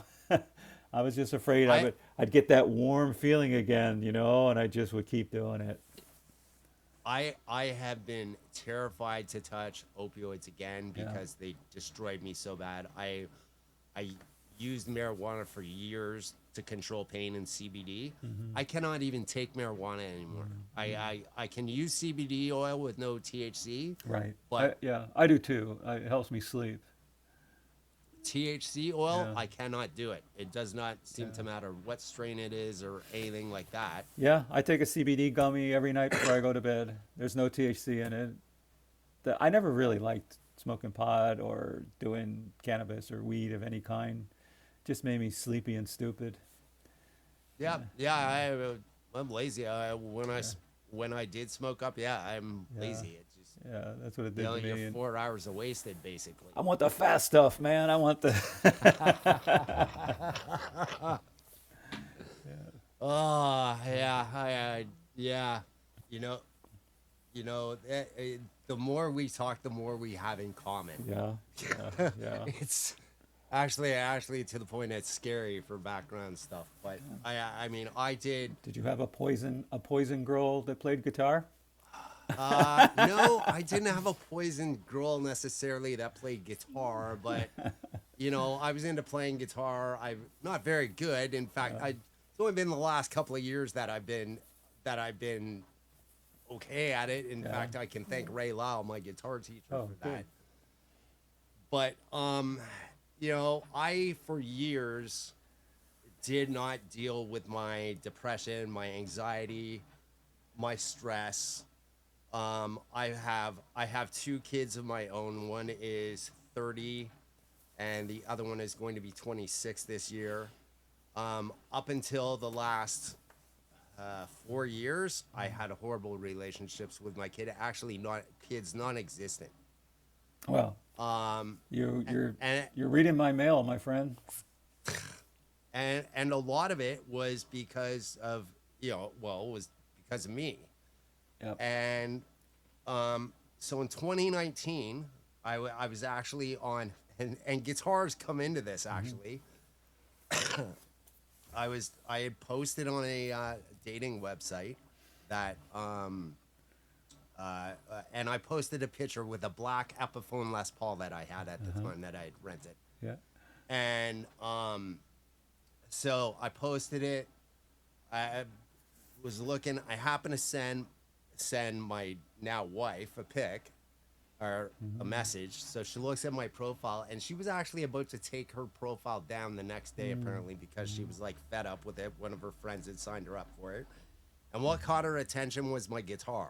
I was just afraid I'd get that warm feeling again, you know, and I just would keep doing it. I have been terrified to touch opioids again because they destroyed me so bad. I used marijuana for years to control pain and CBD. Mm-hmm. I cannot even take marijuana anymore. Mm-hmm. I can use CBD oil with no THC. Right. But I do too. It helps me sleep. THC oil, Yeah. I cannot do it. It does not seem to matter what strain it is or anything like that. Yeah, I take a CBD gummy every night before I go to bed. There's no THC in it. I never really liked smoking pot or doing cannabis or weed of any kind. Just made me sleepy and stupid. I'm lazy. When I did smoke up, I'm lazy. It just, Yeah, that's what it did you know, to me. you're And 4 hours of wasted, basically. I want the fast stuff, man. I want the. Oh, yeah. You know, the more we talk, the more we have in common. Yeah. It's actually to the point it's scary for background stuff. But I mean, I did. Did you have a poison girl that played guitar? No, I didn't have a poison girl necessarily that played guitar, but you know, I was into playing guitar. I'm not very good. In fact, it's only been the last couple of years that I've been okay at it. In fact, I can thank Ray Lau, my guitar teacher, for that. But you know, I for years did not deal with my depression, my anxiety, my stress. I have 2 kids of my own. One is 30 and the other one is going to be 26 this year. Up until the last 4 years, I had horrible relationships with my kid. Actually, non-existent. Well, you're reading my mail, my friend. And a lot of it was because of, it was because of me. Yep. And so in 2019, I was actually on, and guitars come into this actually. I had posted on a dating website that and I posted a picture with a black Epiphone Les Paul that I had at the time that I had rented. Yeah. And so I posted it. I was looking. I happened to send my now wife a pic or a message. So she looks at my profile, and she was actually about to take her profile down the next day, apparently, because she was like fed up with it. One of her friends had signed her up for it. And what caught her attention was my guitar.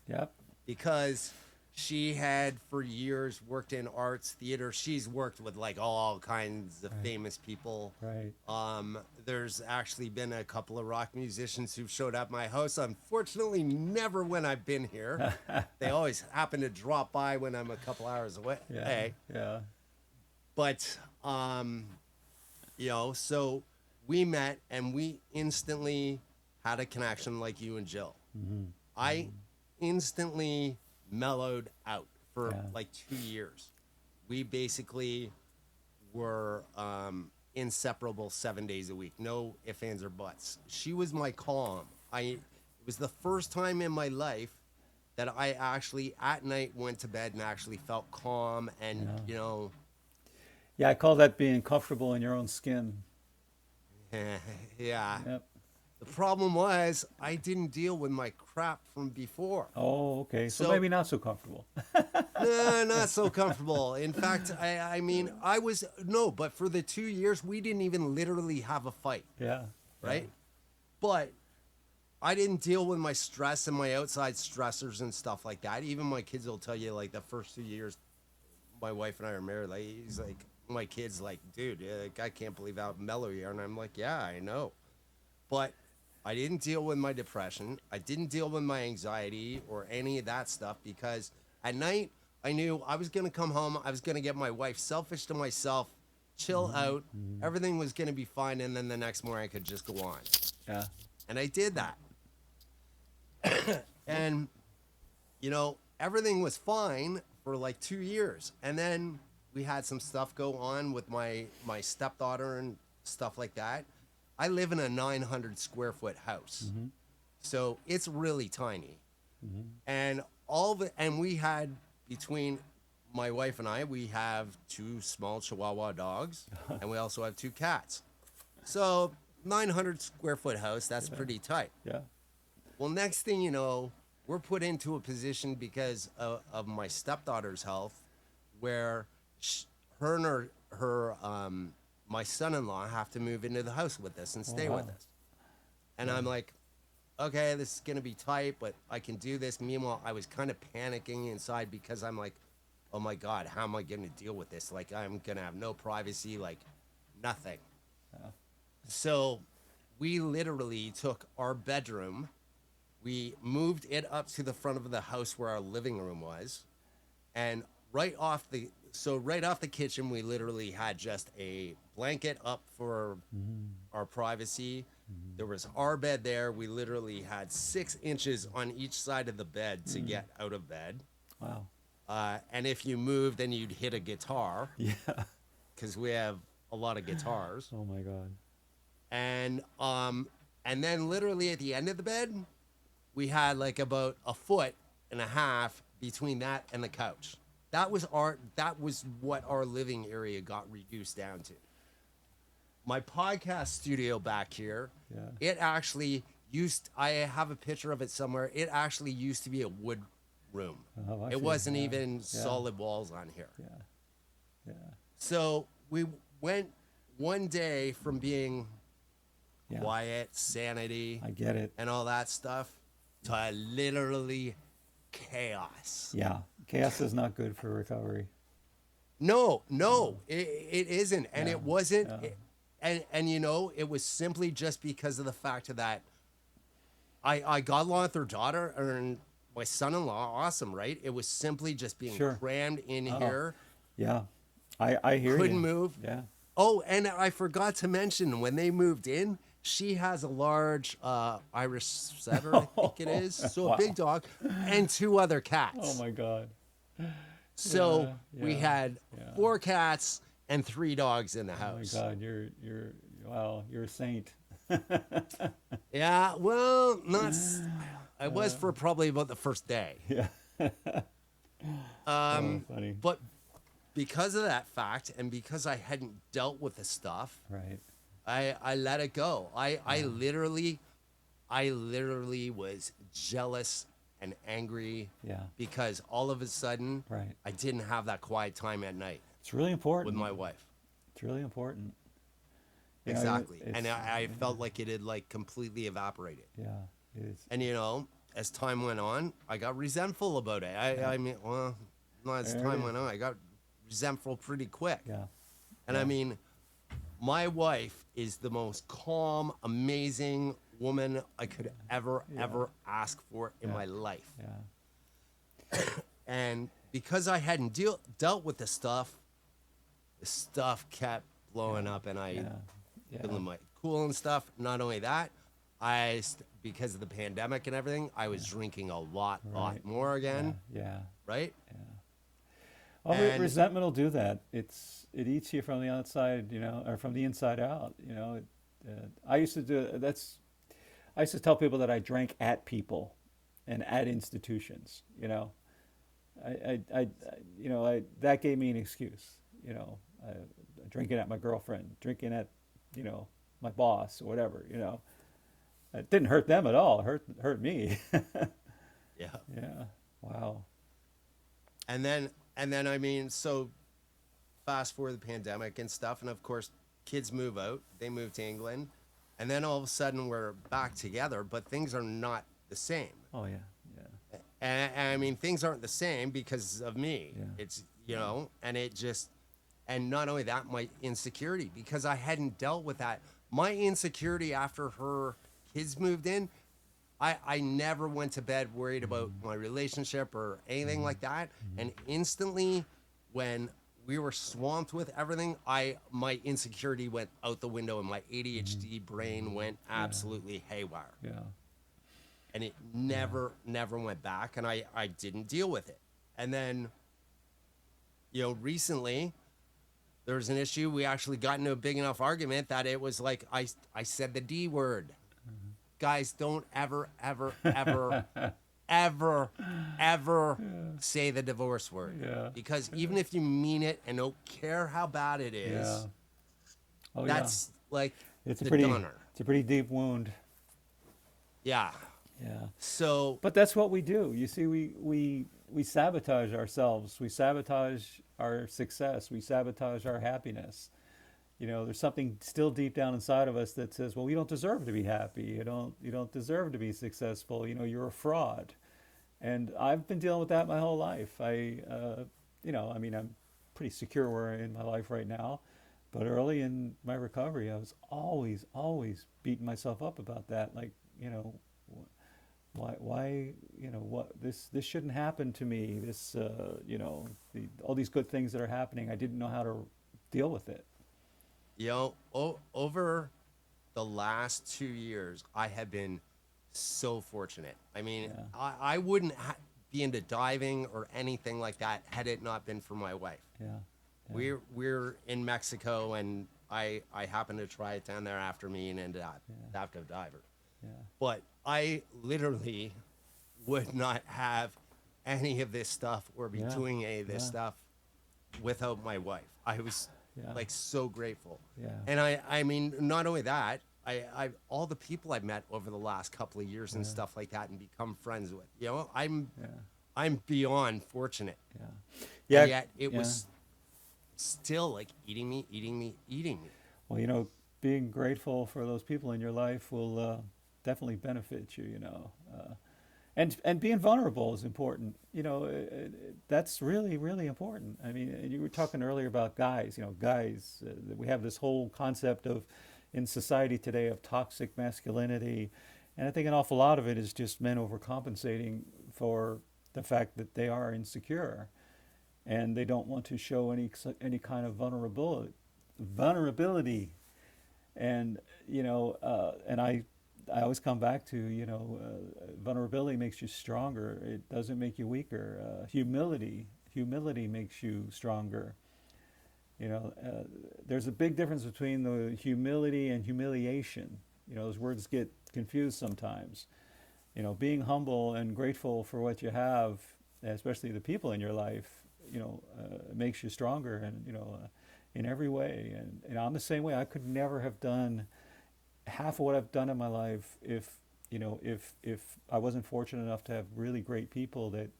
Yep. Because she had for years worked in arts theater. She's worked with like all kinds of famous people. Right. There's actually been a couple of rock musicians who've showed up at my house. Unfortunately, never when I've been here. They always happen to drop by when I'm a couple hours away. Yeah. Hey. Yeah. But so we met and we instantly had a connection like you and Jill. I instantly mellowed out for like 2 years. We basically were inseparable 7 days a week. No ifs, ands, or buts. She was my calm. It was the first time in my life that I actually at night went to bed and actually felt calm and, Yeah, I call that being comfortable in your own skin. yeah. Yep. The problem was I didn't deal with my crap from before. Oh, okay. So So- maybe not so comfortable. No, not so comfortable. In fact, but for the 2 years, we didn't even literally have a fight, Yeah. right? But I didn't deal with my stress and my outside stressors and stuff like that. Even my kids will tell you, like, the first 2 years, my wife and I are married, like, he's like, my kid's like, dude, I can't believe how mellow you are. And I'm like, yeah, I know. But I didn't deal with my depression. I didn't deal with my anxiety or any of that stuff because at night I knew I was going to come home. I was going to get my wife selfish to myself, chill out. Everything was going to be fine. And then the next morning I could just go on. Yeah. And I did that. And, everything was fine for like 2 years. And then we had some stuff go on with my stepdaughter and stuff like that. I live in a 900 square foot house. So it's really tiny. And and we had, between my wife and I, we have 2 small Chihuahua dogs and we also have 2 cats. So 900 square foot house, that's pretty tight. Yeah. Well, next thing you know, we're put into a position because of my stepdaughter's health where her and her my son-in-law have to move into the house with us and stay with us. And I'm like, okay, this is going to be tight, but I can do this. Meanwhile, I was kind of panicking inside because I'm like, oh my God, how am I going to deal with this? Like, I'm going to have no privacy, like nothing. So we literally took our bedroom, we moved it up to the front of the house where our living room was, and right off the kitchen, we literally had just a blanket up for our privacy. There was our bed there. We literally had 6 inches on each side of the bed to get out of bed. Wow. And if you moved, then you'd hit a guitar. Yeah. Because we have a lot of guitars. Oh my God. And then literally at the end of the bed, we had like about 1.5 feet between that and the couch. That was what our living area got reduced down to. My podcast studio back here, it actually I have a picture of it somewhere. It actually used to be a wood room. Oh, I It see. wasn't even solid walls on here. Yeah. Yeah. So we went one day from being Yeah. quiet, sanity, I get it. and all that stuff to literally chaos. Yeah. Chaos is not good for recovery. No, it isn't. And it wasn't. Yeah. And it was simply just because of the fact that I got along with her daughter and my son-in-law. Awesome, right? It was simply just being crammed in here. Yeah. I hear you. Couldn't move. Yeah. Oh, and I forgot to mention, when they moved in, she has a large Irish setter, I think it is. So a big dog and 2 other cats. Oh my God. So Yeah, we had 4 cats and 3 dogs in the Oh my house. God. You're a saint. Yeah, well, I was for probably about the first day. Yeah. Funny. But because of that fact, and because I hadn't dealt with the stuff, Right. I let it go. I literally was jealous and angry Yeah. because all of a sudden Right. I didn't have that quiet time at night It's really important. with my wife. It's really important. You know, Exactly. it's- And I felt like it had like completely evaporated. Yeah. It is. And you know, as time went on, I got resentful about it. I mean, well, not as There it time is. went on, I got resentful pretty quick. Yeah. And I mean, my wife is the most calm, amazing woman I could ever ask for in my life. Yeah. And because I hadn't dealt with the stuff kept blowing up, and I Yeah. feeling my cool and stuff. Not only that, because of the pandemic and everything, I was drinking a lot more again. Yeah. Right? Oh, And- resentment will do that. It eats you from the outside, you know, or from the inside out. You know, I used to do that's. I used to tell people that I drank at people, and at institutions. You know, that gave me an excuse. You know, drinking at my girlfriend, drinking at, you know, my boss or whatever. You know, it didn't hurt them at all. It hurt me. Yeah. Yeah. Wow. And then I mean, so fast forward the pandemic and stuff, and of course, kids move out. They move to England, and then all of a sudden we're back together, but things are not the same. Oh yeah. Yeah. And I mean, things aren't the same because of me. Yeah. It's, you know, and not only that, my insecurity, because I hadn't dealt with that. My insecurity after her kids moved in, I never went to bed worried about my relationship or anything like that. And instantly, when we were swamped with everything, my insecurity went out the window, and my ADHD brain went absolutely haywire. Yeah. And it never went back, and I didn't deal with it. And then, you know, recently there was an issue. We actually got into a big enough argument that it was like I said the D word. Guys, don't ever say the divorce word. Yeah. Because even if you mean it and don't care how bad it is, Yeah. Oh, that's like it's the a pretty donor. it's a pretty deep wound. Yeah. Yeah. So, But that's what we do. You see, we sabotage ourselves. We sabotage our success. We sabotage our happiness. You know, there's something still deep down inside of us that says, well, you don't deserve to be happy. You don't deserve to be successful. You know, you're a fraud. And I've been dealing with that my whole life. You know, I mean, I'm pretty secure where in my life right now. But early in my recovery, I was always beating myself up about that. Like, you know, why, you know, what this shouldn't happen to me. This, you know, all these good things that are happening, I didn't know how to deal with it. you know, over the last 2 years, I have been so fortunate. I mean, I wouldn't be into diving or anything like that had it not been for my wife. Yeah. We're in Mexico, and I happened to try it down there after me and ended up a diver. Yeah. But I literally would not have any of this stuff or be doing any of this stuff without my wife. I was like so grateful. Yeah. And I mean, not only that, I all the people I've met over the last couple of years and stuff like that and become friends with, you know, I'm beyond fortunate. Yeah. Yeah. And yet it was still like eating me. Well, you know, being grateful for those people in your life will definitely benefit you, you know. And being vulnerable is important. You know, that's really, really important. I mean, you were talking earlier about guys, you know, we have this whole concept of, in society today, of toxic masculinity. And I think an awful lot of it is just men overcompensating for the fact that they are insecure. And they don't want to show any kind of vulnerability. And, you know, and I always come back to, you know, vulnerability makes you stronger. It doesn't make you weaker. Humility makes you stronger. You know, there's a big difference between the humility and humiliation. You know, those words get confused sometimes. being humble and grateful for what you have, especially the people in your life, makes you stronger, and in every way. And I'm the same way. I could never have done half of what I've done in my life if I wasn't fortunate enough to have really great people that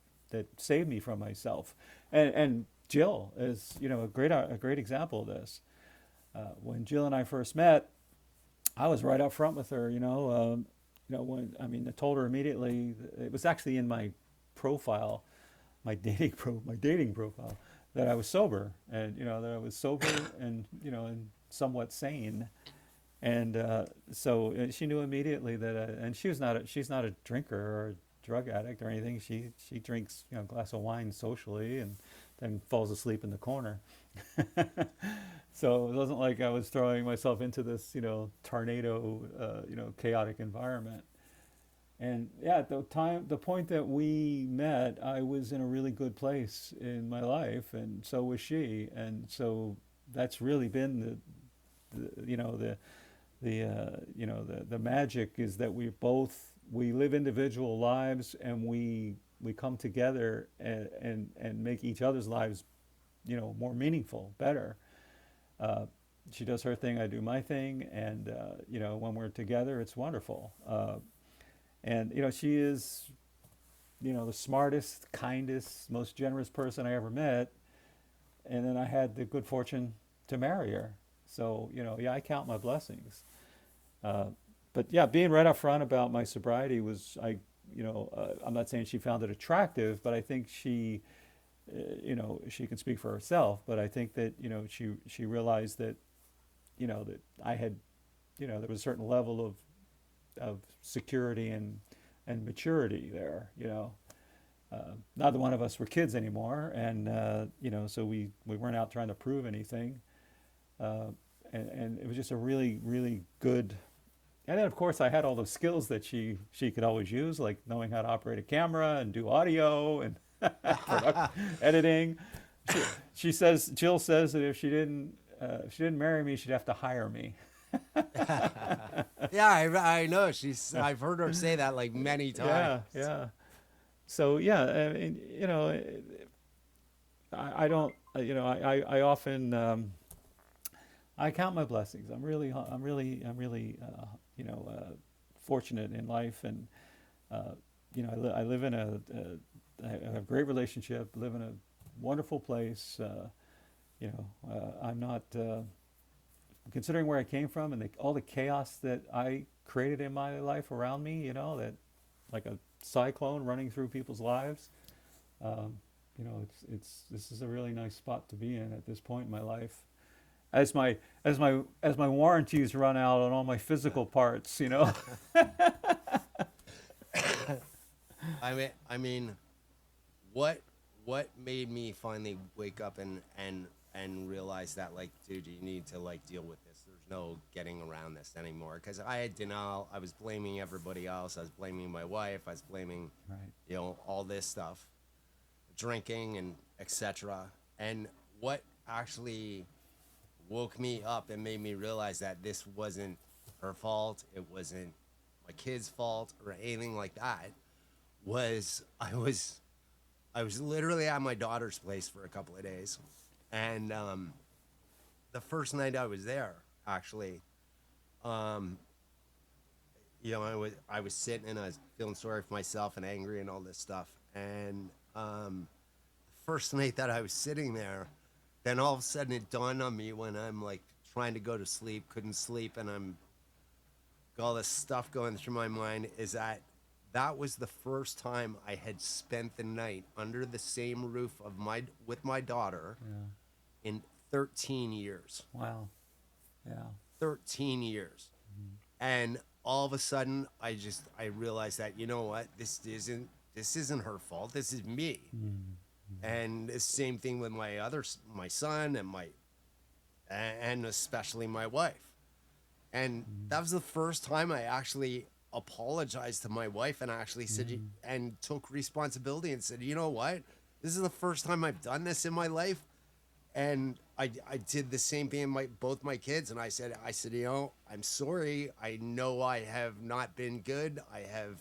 saved me from myself. And Jill is a great example of this. When Jill and I first met, I was right up front with her. I told her immediately. It was actually in my profile, my dating profile, that I was sober, and that I was sober and and somewhat sane. And so she knew immediately that, and she's not a drinker or a drug addict or anything. She drinks a glass of wine socially and then falls asleep in the corner. So it wasn't like I was throwing myself into this tornado chaotic environment. And yeah, at the point that we met, I was in a really good place in my life, and so was she. And so that's really been the magic, is that we live individual lives, and we come together and make each other's lives more meaningful, better. She does her thing, I do my thing, and when we're together, it's wonderful. And she is the smartest, kindest, most generous person I ever met. And then I had the good fortune to marry her. So I count my blessings. But yeah, being right up front about my sobriety was, I'm not saying she found it attractive, but I think she can speak for herself. But I think that she realized that that I had there was a certain level of security and maturity there. Neither one of us were kids anymore, and so we weren't out trying to prove anything. And it was just a really, really good. And then, of course, I had all those skills that she could always use, like knowing how to operate a camera and do audio and editing. Jill says that if she didn't marry me, she'd have to hire me. Yeah, I know. I've heard her say that like many times. Yeah. So yeah, I mean, I don't, I often. I count my blessings. I'm really fortunate in life, and I live in I have a great relationship. Live in a wonderful place. I'm not considering where I came from and all the chaos that I created in my life around me. That like a cyclone running through people's lives. This is a really nice spot to be in at this point in my life. As my warranties run out on all my physical parts, I mean, what made me finally wake up and realize that, like, dude, you need to like deal with this. There's no getting around this anymore. Because I had denial. I was blaming everybody else. I was blaming my wife. I was blaming, all this stuff, drinking and etc. And what actually woke me up and made me realize that this wasn't her fault, it wasn't my kid's fault or anything like that, was I was literally at my daughter's place for a couple of days, and the first night I was there, actually, I was sitting and I was feeling sorry for myself and angry and all this stuff, and the first night that I was sitting there, then all of a sudden it dawned on me when I'm like trying to go to sleep, couldn't sleep, and I'm got all this stuff going through my mind, is that was the first time I had spent the night under the same roof with my daughter in 13 years. Wow. Yeah. 13 years. Mm-hmm. And all of a sudden I realized that, this isn't her fault. This is me. Mm-hmm. And the same thing with my son and especially my wife. And that was the first time I actually apologized to my wife and actually said, and took responsibility and said, you know what? This is the first time I've done this in my life. And I did the same thing in both my kids. And I said, I'm sorry. I know I have not been good. I have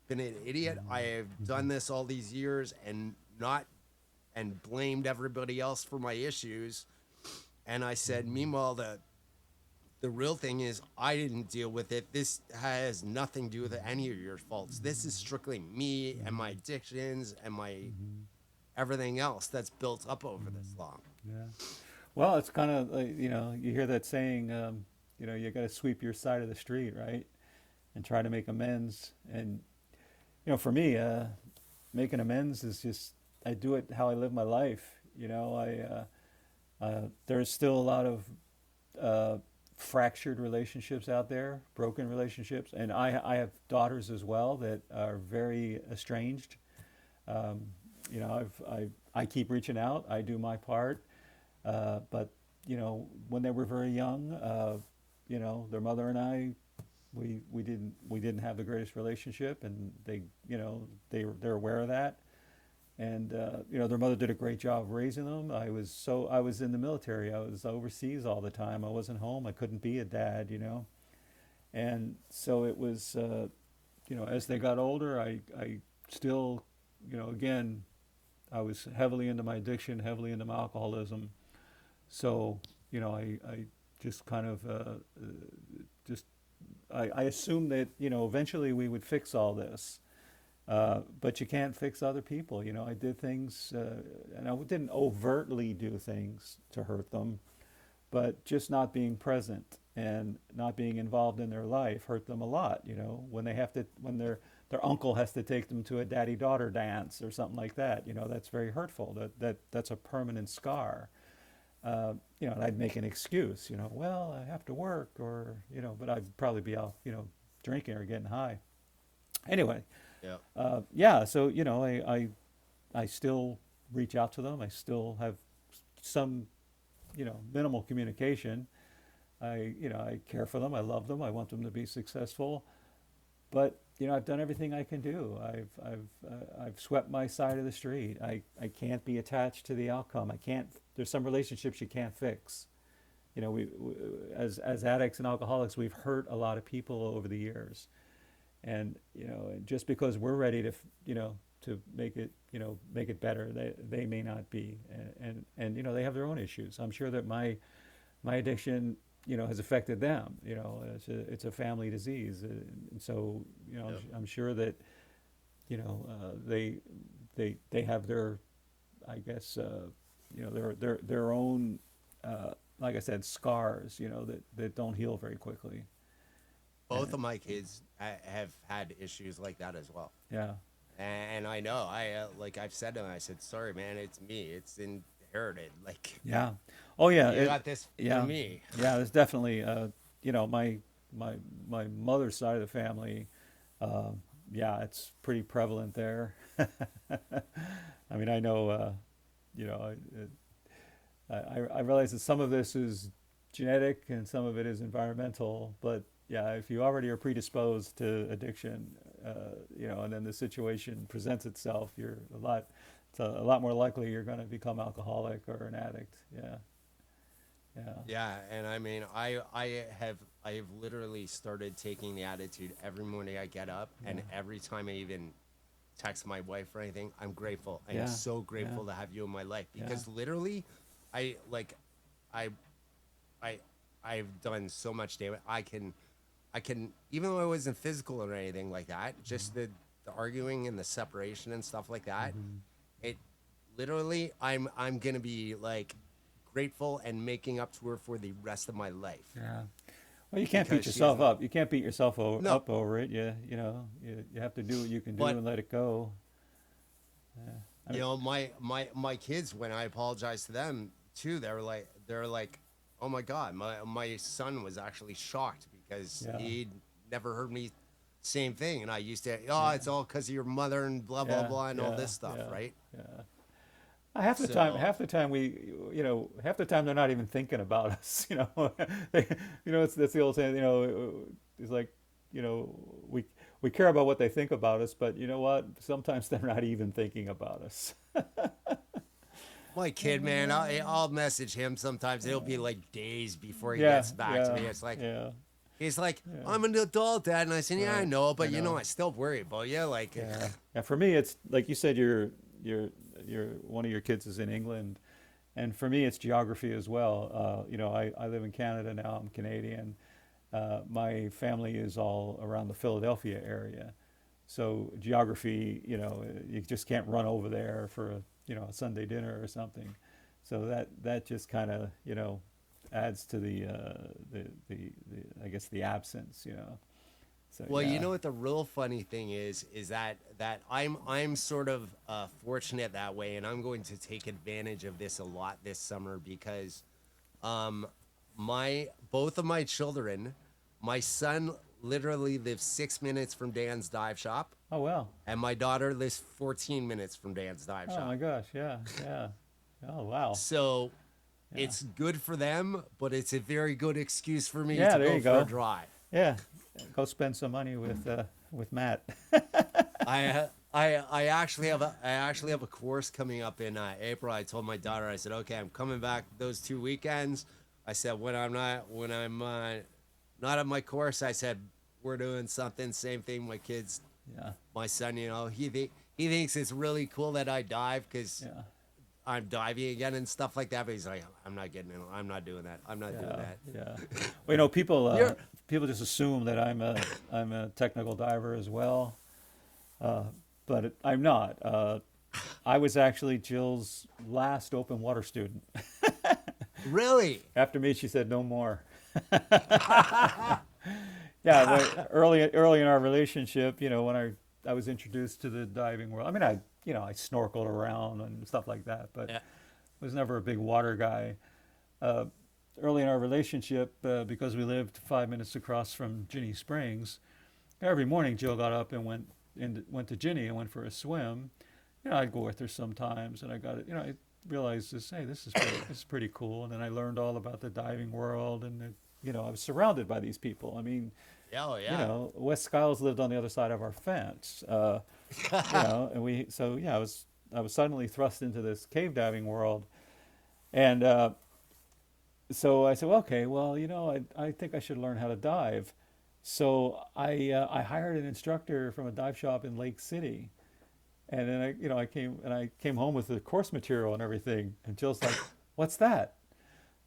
been an idiot. I have done this all these years and blamed everybody else for my issues. And I said, meanwhile, the real thing is I didn't deal with it. This has nothing to do with any of your faults. This is strictly me and my addictions and my everything else that's built up over this long. Yeah. Well, it's kind of like, you hear that saying, you got to sweep your side of the street, right? And try to make amends. And, for me, making amends is just, I do it how I live my life. There's still a lot of fractured relationships out there, broken relationships. And I have daughters as well that are very estranged. I keep reaching out. I do my part. But when they were very young, their mother and I, we didn't have the greatest relationship, and they're aware of that. And their mother did a great job raising them. I was in the military. I was overseas all the time. I wasn't home. I couldn't be a dad. And so it was. As they got older, I still, again, I was heavily into my addiction, heavily into my alcoholism. So, I just kind of I assumed that, eventually we would fix all this. But you can't fix other people. I did things, and I didn't overtly do things to hurt them, but just not being present and not being involved in their life hurt them a lot. When their uncle has to take them to a daddy-daughter dance or something like that, that's very hurtful. That's a permanent scar. And I'd make an excuse, well, I have to work, or, but I'd probably be out, drinking or getting high. Anyway, so, I still reach out to them. I still have some, minimal communication. I care for them. I love them. I want them to be successful. But, I've done everything I can do. I've swept my side of the street. I can't be attached to the outcome. There's some relationships you can't fix. We as addicts and alcoholics, we've hurt a lot of people over the years. And, just because we're ready to make it better, they may not be. And they have their own issues. I'm sure that my addiction, has affected them. It's a family disease. And so, I'm sure that, they have their, I guess, their own, like I said, scars, that don't heal very quickly. Both of my kids have had issues like that as well. Yeah. And I know, like I've said to them, I said, sorry, man, it's me. It's inherited. Like, yeah. Oh, yeah. You got this for me. Yeah, there's definitely, my mother's side of the family, it's pretty prevalent there. I mean, I know, I realize that some of this is genetic and some of it is environmental, but yeah, if you already are predisposed to addiction, and then the situation presents itself, it's a lot more likely you're going to become alcoholic or an addict. Yeah. Yeah. Yeah, and I mean, I have literally started taking the attitude every morning I get up, and every time I even text my wife or anything, I'm grateful. I am so grateful to have you in my life, because literally, I've done so much damage. I can, even though it wasn't physical or anything like that, just the arguing and the separation and stuff like that, it literally, I'm gonna be like grateful and making up to her for the rest of my life. Yeah. Well, you can't beat yourself up. You can't beat yourself up over it. You have to do what you can do and let it go. Yeah. My kids, when I apologized to them too, they're like, oh my God, my son was actually shocked because he'd never heard me same thing, and I used to, it's all because of your mother and blah blah blah and all this stuff, right? Yeah. Half the time half the time they're not even thinking about us. That's the old saying. It's like, we care about what they think about us, but you know what? Sometimes they're not even thinking about us. My kid, man, I'll message him sometimes. It'll be like days before he gets back to me. It's like, He's like, I'm an adult, Dad. And I said, yeah, I Right. know, but I you know, know. I still worry about you. Like, Yeah. And for me, it's like you said, you're one of your kids is in England, and for me, it's geography as well. You know, I live in Canada now. I'm Canadian. My family is all around the Philadelphia area, so geography, you know, you just can't run over there for a Sunday dinner or something. So that just kind of adds to the I guess the absence. So well, you yeah. know what the real funny thing is that I'm sort of fortunate that way, and I'm going to take advantage of this a lot this summer because um, my both of my children, my son literally lives 6 minutes from Dan's dive shop, Oh well. and my daughter lives 14 minutes from Dan's dive Oh my shop. gosh. Yeah. Yeah. Oh wow. So Yeah. it's good for them, but it's a very good excuse for me Yeah. to There go you for a go. drive. Yeah. Go spend some money with Matt. I actually have a course coming up in April. I told my daughter, I said, okay, I'm coming back those 2 weekends. I said when I'm not at my course, I said we're doing something. Same thing. My kids, Yeah. my son, he thinks it's really cool that I dive because Yeah. I'm diving again and stuff like that. But he's like, I'm not getting in. I'm not doing that. I'm not doing Yeah. that. Yeah. Well, people You're people just assume that I'm a technical diver as well, uh, but I'm not. I was actually Jill's last open water student. really. After me, she said no more. Yeah, but early in our relationship, when I was introduced to the diving world. I mean, I snorkeled around and stuff like that, but Yeah. was never a big water guy. Uh, Early in our relationship, because we lived 5 minutes across from Ginny Springs, every morning Jill got up and went to Ginny and went for a swim. I'd go with her sometimes, and I got it. I realized this. Hey, this is pretty cool. And then I learned all about the diving world, and I was surrounded by these people. I mean, Yeah. Oh, yeah. Wes Skiles lived on the other side of our fence. And I was suddenly thrust into this cave diving world, and so I said, well, okay, well, I think I should learn how to dive. So I hired an instructor from a dive shop in Lake City, and then I came home with the course material and everything, and Jill's like, "What's that?"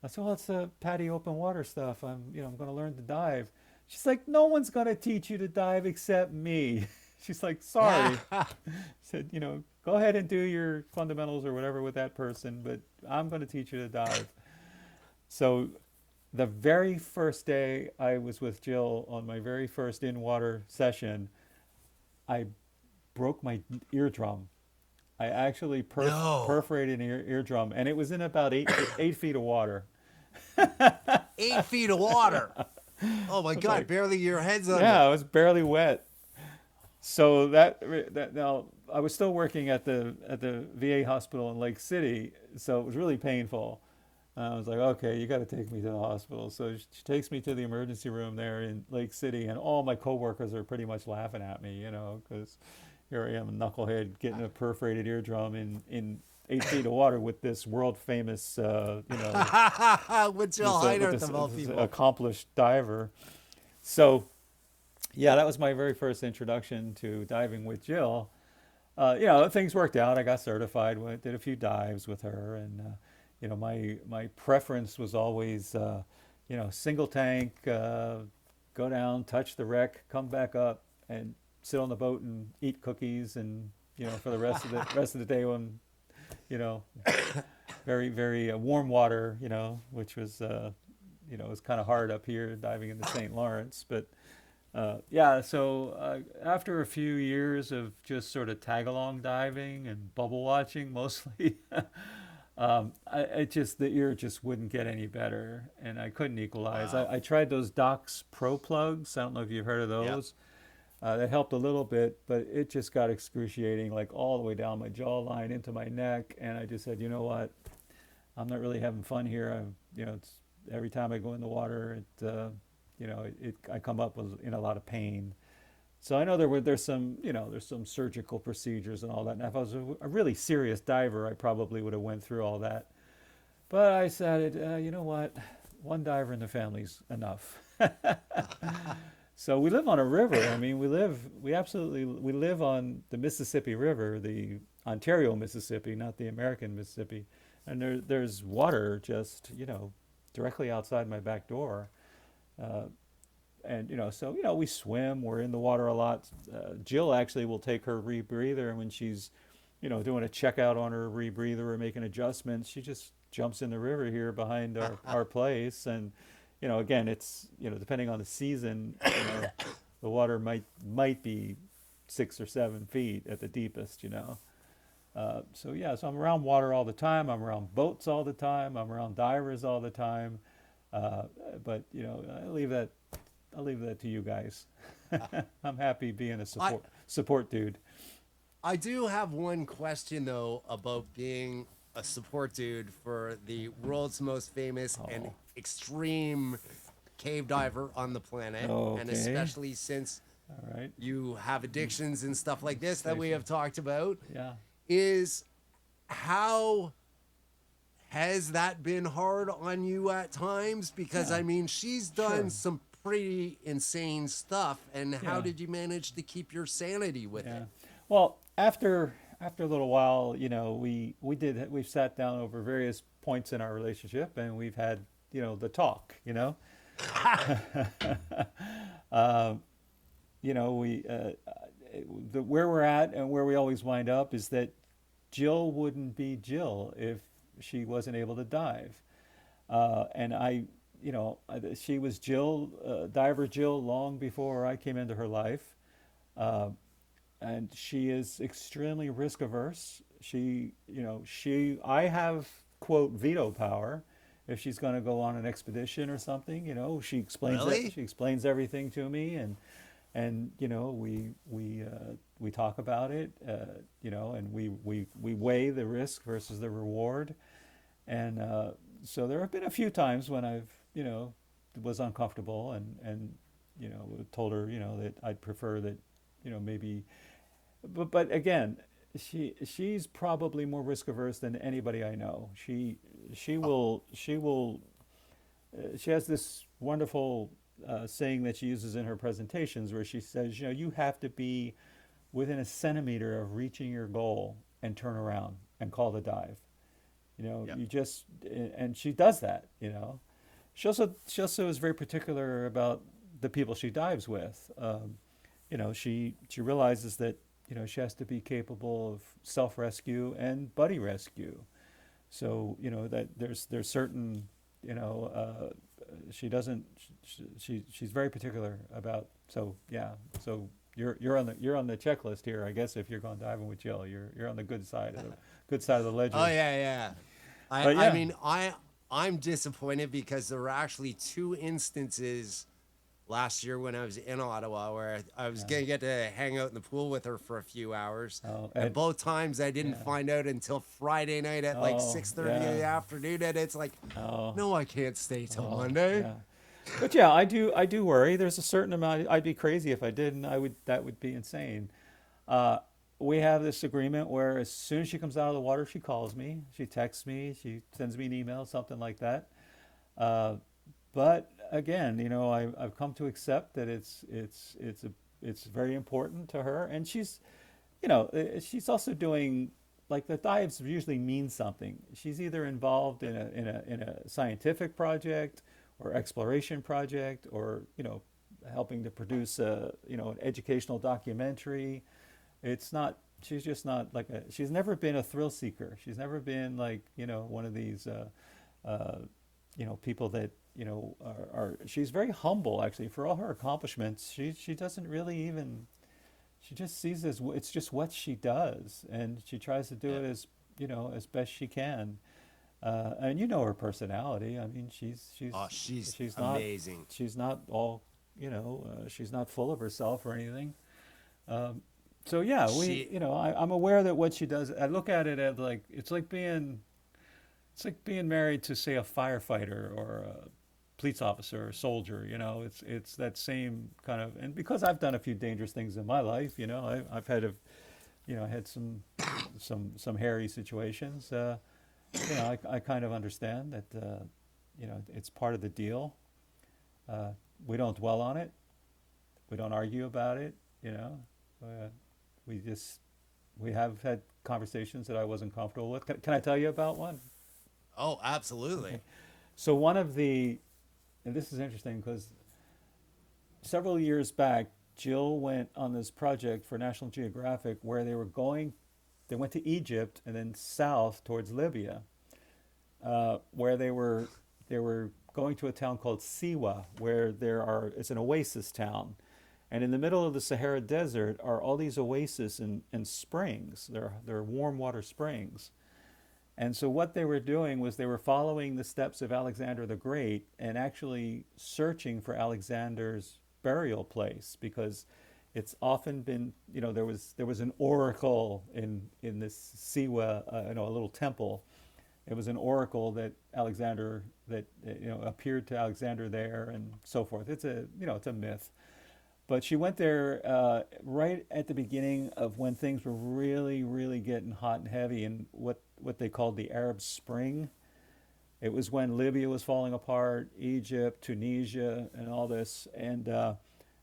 I said, "Well, it's the PADI open water stuff. I'm going to learn to dive." She's like, "No one's going to teach you to dive except me." She's like, "Sorry." Said, "Go ahead and do your fundamentals or whatever with that person, but I'm going to teach you to dive." So the very first day I was with Jill on my very first in-water session, I broke my eardrum. I actually No. perforated an eardrum, and it was in about 8 feet of water. 8 feet of water. Oh my I was God, like, barely your head's under. yeah, I was barely wet. So that now I was still working at the VA hospital in Lake City, so it was really painful. I was like, okay, you got to take me to the hospital. So she takes me to the emergency room there in Lake City, and all my coworkers are pretty much laughing at me, because here I am, a knucklehead, getting a perforated eardrum in 8 feet of water with this world famous, With Jill Heinerth of all this people. accomplished diver. So, yeah, that was my very first introduction to diving with Jill. Things worked out. I got certified, did a few dives with her, and my preference was always, single tank, go down, touch the wreck, come back up, and sit on the boat and eat cookies, and for the rest of the day when, very very warm water, which was it was kind of hard up here diving in the St. Lawrence, but. So after a few years of just sort of tag-along diving and bubble watching mostly, the ear just wouldn't get any better, and I couldn't equalize. Wow. I tried those Docs Pro plugs. I don't know if you've heard of Yep. those. That helped a little bit, but it just got excruciating, like all the way down my jawline into my neck, and I just said, you know what, I'm not really having fun here. It's every time I go in the water, I come up in a lot of pain. So I know there's some surgical procedures and all that. And if I was a really serious diver, I probably would have went through all that. But I said, you know what? one diver in the family's enough. So we live on a river. I mean, we live on the Mississippi River, the Ontario Mississippi, not the American Mississippi. And there's water just, directly outside my back door. And, so, we swim, we're in the water a lot. Jill actually will take her rebreather, and when she's, doing a checkout on her rebreather or making adjustments, she just jumps in the river here behind our place. And, again, it's, depending on the season, the water might be 6 or 7 feet at the deepest, So I'm around water all the time. I'm around boats all the time. I'm around divers all the time. But I leave that to you guys. I'm happy being a support dude. I do have one question though about being a support dude for the world's most famous and extreme cave diver on the planet, and especially since you have addictions and stuff like this that we have talked about. Yeah. Is how has that been hard on you at times? Because I mean, she's done some pretty insane stuff, and how did you manage to keep your sanity with it? Well, after a little while, we've sat down over various points in our relationship, and we've had the talk. Where we're at and where we always wind up is that Jill wouldn't be Jill if she wasn't able to dive. And she was Jill, diver Jill, long before I came into her life. And she is extremely risk averse. I have, quote, veto power. If she's going to go on an expedition or something, she explains Really? She explains everything to me, and we talk about it, and we weigh the risk versus the reward, and so there have been a few times when I've was uncomfortable and told her that I'd prefer that maybe, but again, she's probably more risk averse than anybody I know. She has this wonderful saying that she uses in her presentations where she says, you have to be within a centimeter of reaching your goal and turn around and call the dive. You just, and she does that. She also is very particular about the people she dives with. She realizes that she has to be capable of self-rescue and buddy rescue. So that there's certain she's very particular about. So you're on the checklist here, I guess. If you're going diving with Jill, you're on the good side of the ledger. Oh yeah. I mean, I'm disappointed because there were actually 2 instances last year when I was in Ottawa where I was going to get to hang out in the pool with her for a few hours. And both times I didn't find out until Friday night at like 6:30 in the afternoon. And it's like, no, I can't stay till Monday. Yeah. But I do worry. There's a certain amount. I'd be crazy if I didn't. That would be insane. We have this agreement where as soon as she comes out of the water, she calls me, she texts me, she sends me an email, something like that. But again, I've come to accept that it's very important to her, and she's also doing, like, the dives usually mean something. She's either involved in a scientific project or exploration project, or helping to produce an educational documentary. She's just not like she's never been a thrill seeker. She's never been like, one of these, people that, she's very humble actually for all her accomplishments. She doesn't really even, she just sees it's just what she does. And she tries to do it as best she can. And her personality. I mean, she's amazing. She's not all, she's not full of herself or anything. So I'm aware that what she does, I look at it as like, it's like being married to, say, a firefighter or a police officer or soldier. It's that same kind of, and because I've done a few dangerous things in my life, I've had had some hairy situations. I kind of understand that it's part of the deal. We don't dwell on it. We don't argue about it. Uh, we just we have had conversations that I wasn't comfortable with. Can I tell you about one? Oh, absolutely. Okay. So one of the, and this is interesting because several years back, Jill went on this project for National Geographic where they went to Egypt and then south towards Libya, where they were going to a town called Siwa, where it's an oasis town. And in the middle of the Sahara Desert are all these oases and springs. They're warm water springs. And so what they were doing was they were following the steps of Alexander the Great and actually searching for Alexander's burial place, because it's often been, there was an oracle in this Siwa, a little temple. It was an oracle that appeared to Alexander there and so forth. It's a myth. But she went there right at the beginning of when things were really, really getting hot and heavy, and what they called the Arab Spring. It was when Libya was falling apart, Egypt, Tunisia, and all this. And,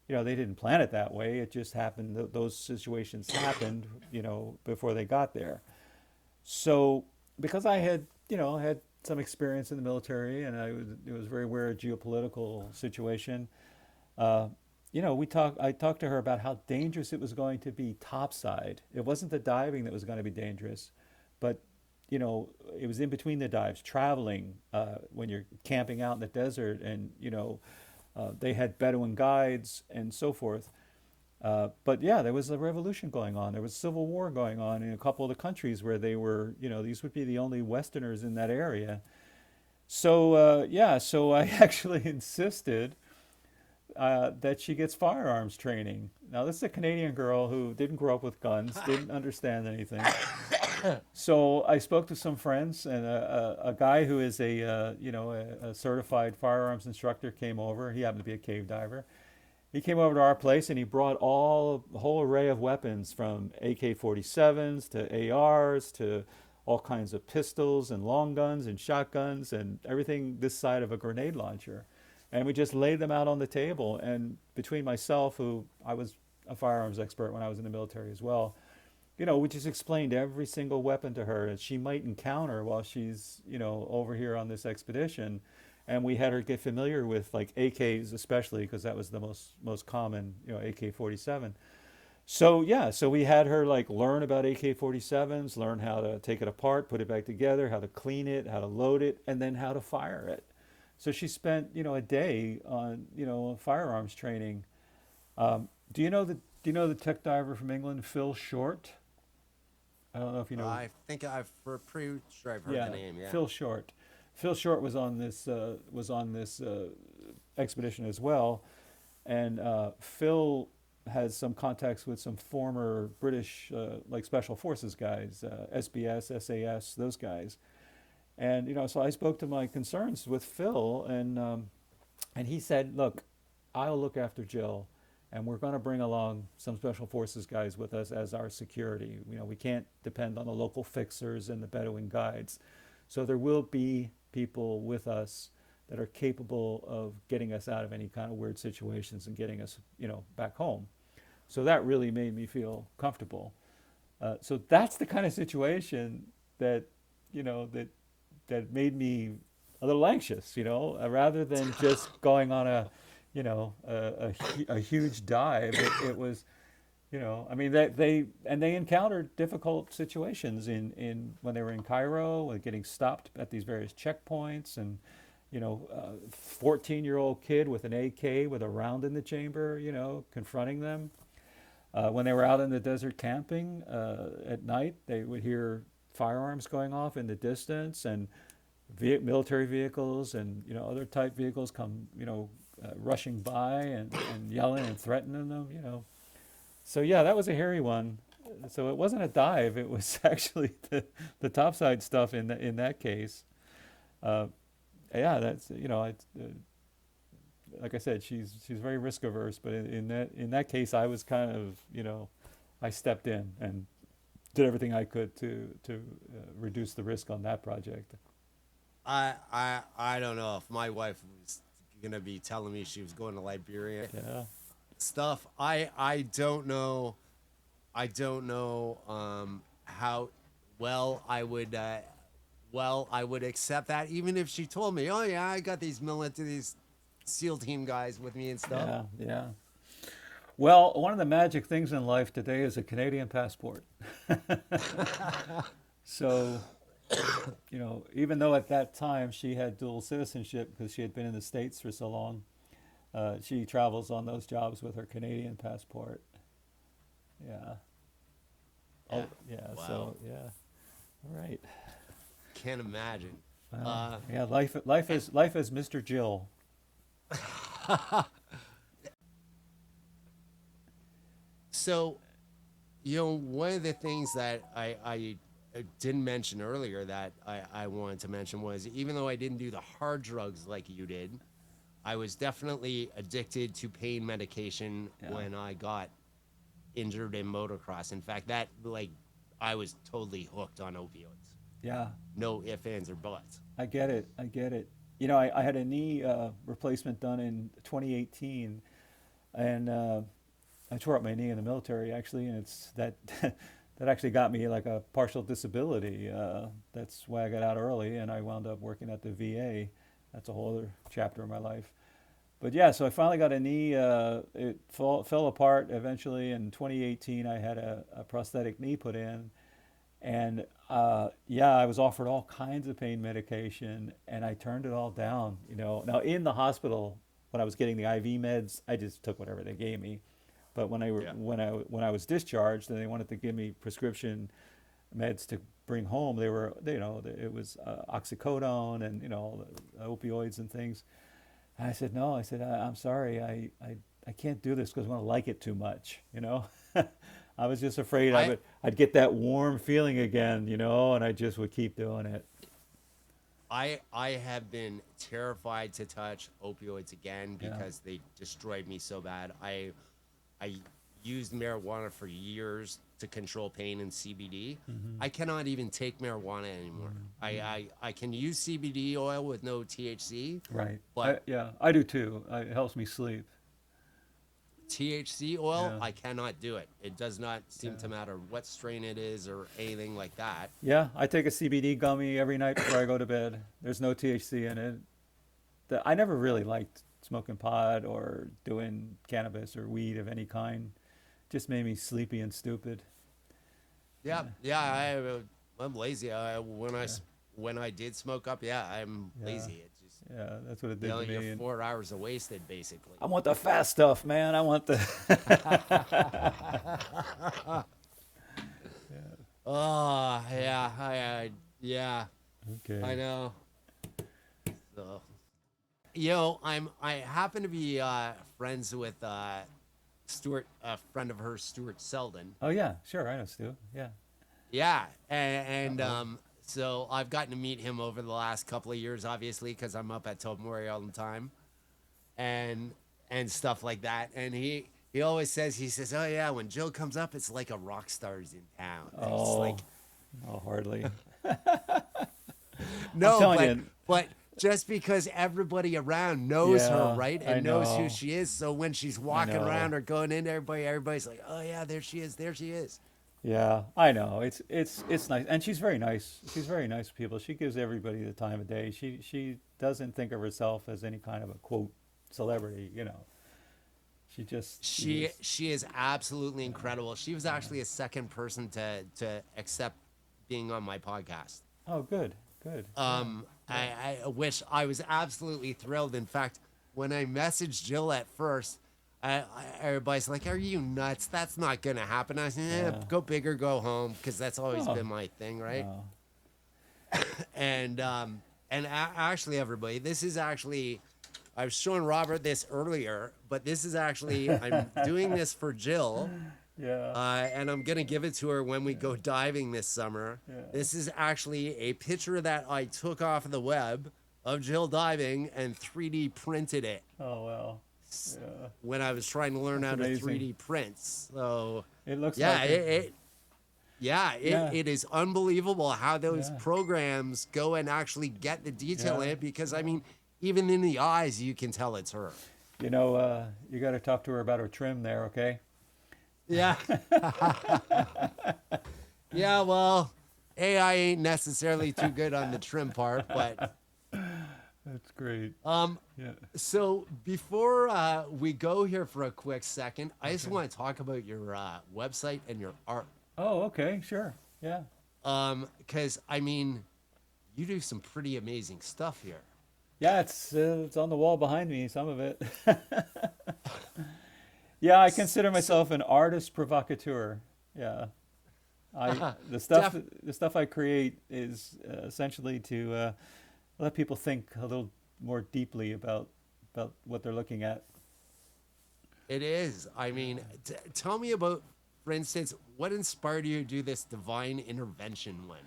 they didn't plan it that way. It just happened. Those situations happened, before they got there. So because I had some experience in the military and I was very aware of geopolitical situation, I talked to her about how dangerous it was going to be topside. It wasn't the diving that was going to be dangerous, but it was in between the dives, traveling when you're camping out in the desert, and they had Bedouin guides and so forth. But yeah, there was a revolution going on. There was civil war going on in a couple of the countries where they were, these would be the only Westerners in that area. So so I actually insisted that she gets firearms training. Now, this is a Canadian girl who didn't grow up with guns, didn't understand anything. So I spoke to some friends, and a guy who is a certified firearms instructor came over. He happened to be a cave diver. He came over to our place, and he brought a whole array of weapons, from AK-47s to ARs to all kinds of pistols and long guns and shotguns and everything this side of a grenade launcher. And we just laid them out on the table. And between myself, who I was a firearms expert when I was in the military as well, we just explained every single weapon to her that she might encounter while she's, over here on this expedition. And we had her get familiar with, like, AKs especially, because that was the most common, AK-47. So we had her, like, learn about AK-47s, learn how to take it apart, put it back together, how to clean it, how to load it, and then how to fire it. So she spent, a day on, firearms training. Do you know the tech diver from England, Phil Short? I don't know if you know. I think we're pretty sure I've heard the name. Yeah, Phil Short. Phil Short was on this expedition as well, and Phil has some contacts with some former British like special forces guys, SBS, SAS, those guys. And so I spoke to my concerns with Phil, and he said, "Look, I'll look after Jill, and we're going to bring along some special forces guys with us as our security. We can't depend on the local fixers and the Bedouin guides, so there will be people with us that are capable of getting us out of any kind of weird situations and getting us, back home." So that really made me feel comfortable. So that's the kind of situation that that made me a little anxious, rather than just going on a huge dive. It was, I mean, they encountered difficult situations in when they were in Cairo, getting stopped at these various checkpoints, and 14-year-old kid with an AK with a round in the chamber, confronting them. When they were out in the desert camping at night, they would hear firearms going off in the distance, and military vehicles and other type vehicles come rushing by and yelling and threatening them. So yeah, that was a hairy one. So it wasn't a dive; it was actually the topside stuff in that case. Yeah, that's like I said, she's very risk averse, but in that case, I was kind of I stepped in and did everything I could to reduce the risk on that project. I don't know if my wife was gonna be telling me she was going to Liberia. Yeah. Stuff. I don't know. I don't know how well I would accept that, even if she told me, oh yeah, I got these these SEAL team guys with me and stuff. Yeah. Yeah. Well, one of the magic things in life today is a Canadian passport. So, even though at that time she had dual citizenship because she had been in the States for so long, she travels on those jobs with her Canadian passport. Yeah. Oh, yeah. Wow. So, yeah. All right. Can't imagine. Yeah. Life is Mr. Jill. So, one of the things that I didn't mention earlier that I wanted to mention was, even though I didn't do the hard drugs like you did, I was definitely addicted to pain medication when I got injured in motocross. In fact, I was totally hooked on opioids. Yeah. No ifs, ands, or buts. I get it. I had a knee replacement done in 2018, and I tore up my knee in the military actually, and it's that that actually got me like a partial disability. That's why I got out early, and I wound up working at the VA. That's a whole other chapter of my life. But yeah, so I finally got a knee. It fell apart eventually. In 2018, I had a prosthetic knee put in. And I was offered all kinds of pain medication, and I turned it all down. Now in the hospital, when I was getting the IV meds, I just took whatever they gave me. But when I was discharged and they wanted to give me prescription meds to bring home, it was oxycodone and the opioids and things. And I said no. I said I'm sorry. I can't do this because I'm going to like it too much. I was just afraid I'd get that warm feeling again, and I just would keep doing it. I have been terrified to touch opioids again because they destroyed me so bad. I used marijuana for years to control pain and CBD. Mm-hmm. I cannot even take marijuana anymore. Mm-hmm. I can use CBD oil with no THC. Right. But I do too. It helps me sleep. THC oil, I cannot do it. It does not seem to matter what strain it is or anything like that. Yeah, I take a CBD gummy every night before I go to bed. There's no THC in it. I never really liked smoking pot or doing cannabis or weed of any kind. It just made me sleepy and stupid. I'm lazy. When I did smoke up, I'm lazy. It just that's what it did to me. You're 4 hours of wasted, basically. I want the fast stuff, man. I want the. Oh yeah. Okay. I know. So, I happen to be friends with Stuart, a friend of hers, Stuart Selden. Oh yeah, sure. I know Stu. Yeah. Yeah, and so I've gotten to meet him over the last couple of years, obviously, because I'm up at Tobermory all the time, and stuff like that. And he always says, oh yeah, when Jill comes up, it's like a rock star's in town. And it's like, hardly. No, but just because everybody around knows her, right, and knows who she is, so when she's walking around or going in, everybody's like, oh yeah, there she is. Yeah, I know. It's nice, and she's very nice. She's very nice to people. She gives everybody the time of day. She doesn't think of herself as any kind of a quote celebrity. She is absolutely incredible. She was actually a second person to accept being on my podcast. Oh, good. I wish I was absolutely thrilled. In fact, when I messaged Jill at first, everybody's like, "Are you nuts? That's not gonna happen." I said, "Go big or go home," because that's always been my thing, right? And actually, everybody, this is actually, I was showing Robert this earlier, but this is actually, I'm doing this for Jill. Yeah. And I'm gonna give it to her when we go diving this summer. Yeah. This is actually a picture that I took off of the web of Jill diving and 3D printed it. Oh well. Yeah. When I was trying to learn That's how amazing. to 3D print. So It looks yeah, like Yeah, it is unbelievable how those Yeah. programs go and actually get the detail in Yeah. it, because I mean, even in the eyes, you can tell it's her. You know, you got to talk to her about her trim there, okay? Yeah. Yeah, well, AI ain't necessarily too good on the trim part, but That's great. Yeah. so before we go here for a quick second, I just want to talk about your website and your art. Oh, okay, sure. Yeah. Because I mean, you do some pretty amazing stuff here. Yeah, it's on the wall behind me, some of it. Yeah, I consider myself an artist provocateur. Yeah. Def- The stuff I create is essentially to let people think a little more deeply about what they're looking at. It is. I mean, tell me about, for instance, what inspired you to do this divine intervention one?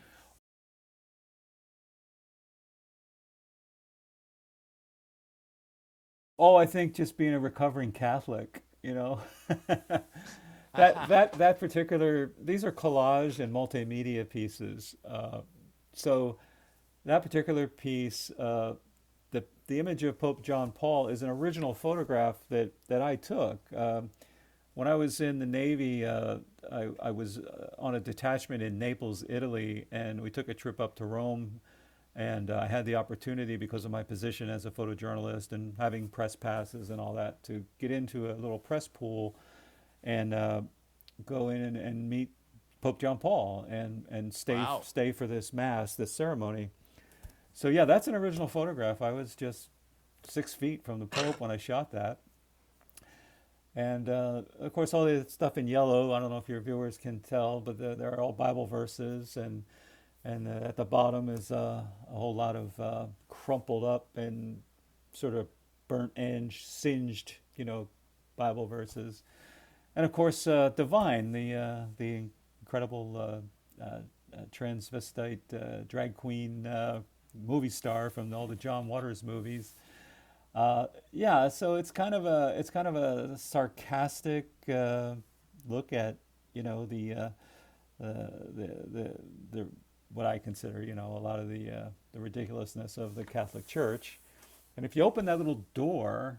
Oh, I think just being a recovering Catholic, you know, that particular, these are collage and multimedia pieces. So that particular piece, the image of Pope John Paul is an original photograph that I took. When I was in the Navy, I was on a detachment in Naples, Italy, and we took a trip up to Rome. And I had the opportunity, because of my position as a photojournalist and having press passes and all that, to get into a little press pool and go in and meet Pope John Paul and Wow. stay for this mass, this ceremony. So yeah, that's an original photograph. I was just 6 feet from the Pope when I shot that. And of course, all the stuff in yellow, I don't know if your viewers can tell, but they're all Bible verses. And at the bottom is a whole lot of crumpled up and sort of burnt end, singed, Bible verses. And of course, Divine, the incredible transvestite drag queen movie star from all the John Waters movies. Yeah, so it's kind of a sarcastic look at the what I consider a lot of the ridiculousness of the Catholic Church. And if you open that little door,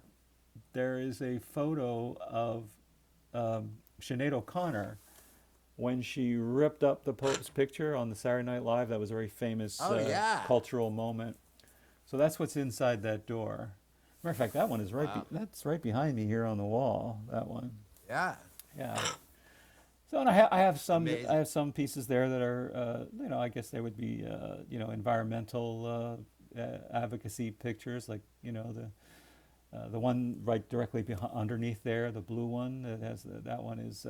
there is a photo of Sinead O'Connor when she ripped up the Pope's picture on the Saturday Night Live. That was a very famous Yeah. cultural moment. So that's what's inside that door. Matter of fact, that one is that's right behind me here on the wall. That one. Yeah. Yeah. So and I have some Amazing. I have some pieces there that are I guess they would be environmental advocacy pictures, like the one right directly underneath there, the blue one that one is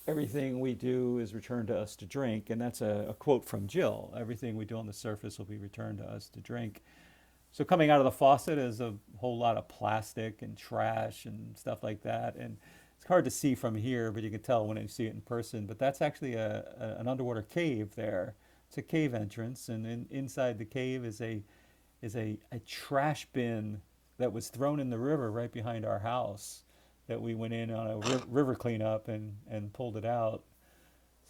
everything we do is returned to us to drink, and that's a quote from Jill. Everything we do on the surface will be returned to us to drink. So coming out of the faucet is a whole lot of plastic and trash and stuff like that, and it's hard to see from here, but you can tell when you see it in person. But that's actually an underwater cave there. It's a cave entrance, and inside the cave is a trash bin that was thrown in the river right behind our house, that we went in on a river cleanup and pulled it out.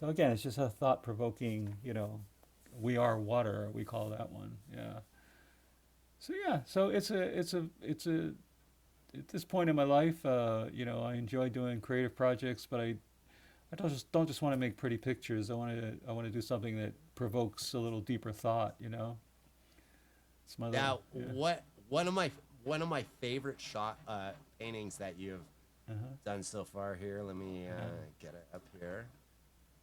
So again, it's just a thought-provoking, we are water, we call that one. Yeah. So yeah, so it's a at this point in my life, I enjoy doing creative projects, but I don't just want to make pretty pictures. I want to do something that provokes a little deeper thought. It's my Now, yeah. one of my favorite paintings that you've done so far here. Let me get it up here,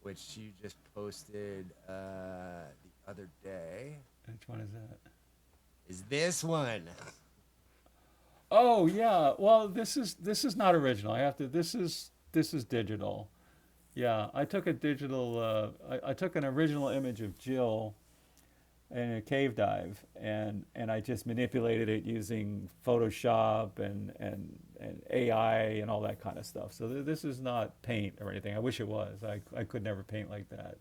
which you just posted the other day. Which one is that? Is this one? Oh yeah. Well, this is not original. This is digital. Yeah, I took a digital. I took an original image of Jill in a cave dive, and I just manipulated it using Photoshop and AI and all that kind of stuff. So this is not paint or anything. I wish it was. I could never paint like that.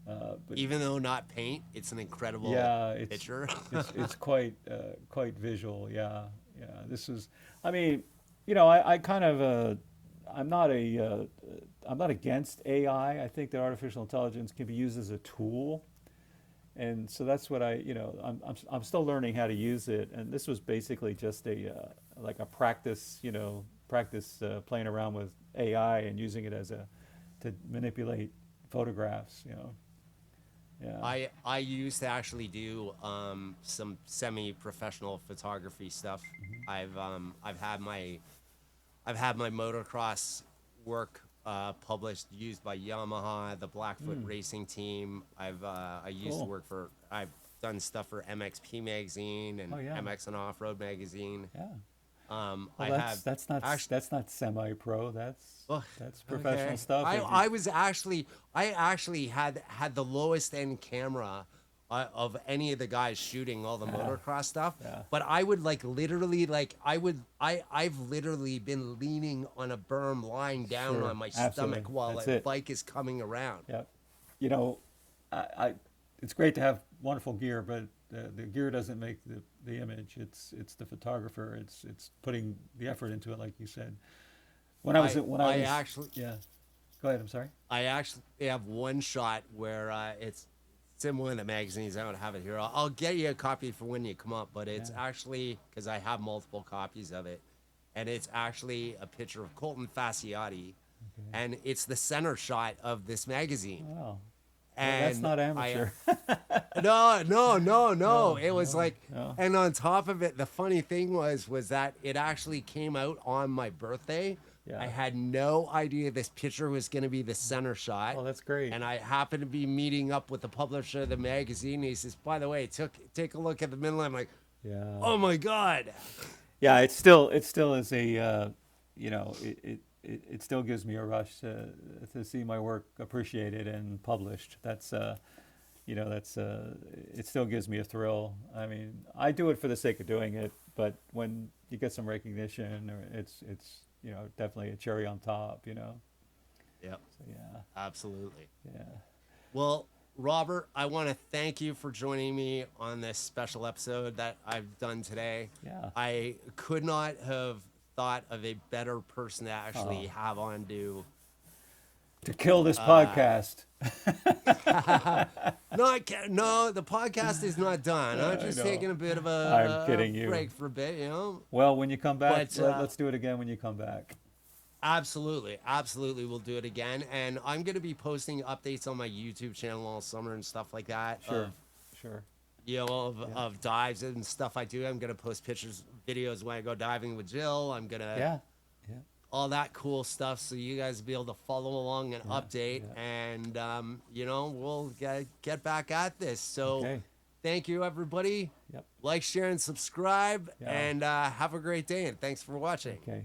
But Even though not paint, it's an incredible yeah, picture. it's quite visual. Yeah, yeah. This is. I mean, I kind of I'm not I'm not against AI. I think that artificial intelligence can be used as a tool, and so that's what I'm still learning how to use it. And this was basically just like a practice, playing around with AI and using it to manipulate photographs. Yeah. I used to actually do some semi-professional photography stuff. I've had my motocross work published, used by Yamaha, the Blackfoot Racing Team. I used to Cool. work for. I've done stuff for MXP magazine and Oh, yeah. MX and Off Road magazine. Yeah. Well, Well, that's not semi-pro. That's professional okay. stuff. I actually had the lowest end camera of any of the guys shooting all the motocross stuff. Yeah. But I would literally I've literally been leaning on a berm, lying down Sure, on my absolutely. stomach while That's a it. bike is coming around. Yeah. You know, it's great to have wonderful gear, but the gear doesn't make the image. It's the photographer. It's putting the effort into it, like you said. Yeah. Go ahead. I'm sorry. I actually have one shot where it's in one of the magazines. I don't have it here. I'll get you a copy for when you come up, but it's actually, because I have multiple copies of it, and it's actually a picture of Colton Fasciotti, and it's the center shot of this magazine. Wow. Well, And that's not amateur. No. It was no. and on top of it, the funny thing was that it actually came out on my birthday. Yeah. I had no idea this picture was going to be the center shot. Oh, that's great. And I happened to be meeting up with the publisher of the magazine. He says, "By the way, take a look at the middle." I'm like, Yeah. "Oh my God." Yeah. It still is a it still gives me a rush to see my work appreciated and published. It still gives me a thrill. I mean, I do it for the sake of doing it, but when you get some recognition, it's definitely a cherry on top. Yep. So, yeah. Absolutely. Yeah. Well, Robert, I want to thank you for joining me on this special episode that I've done today. Yeah. I could not have thought of a better person to actually have on to kill this podcast. No, the podcast is not done. I'm just know. taking a bit of I'm kidding you. break for a bit, Well, when you come back, But, let's do it again when you come back. Absolutely, we'll do it again. And I'm going to be posting updates on my YouTube channel all summer and stuff like that. Sure. Of dives and stuff I do. I'm going to post pictures, videos when I go diving with Jill. I'm going to Yeah. all that cool stuff, so you guys will be able to follow along and update. And we'll get back at this. So thank you, everybody. Yep. Like, share, and subscribe. Yeah. And have a great day. And thanks for watching. Okay.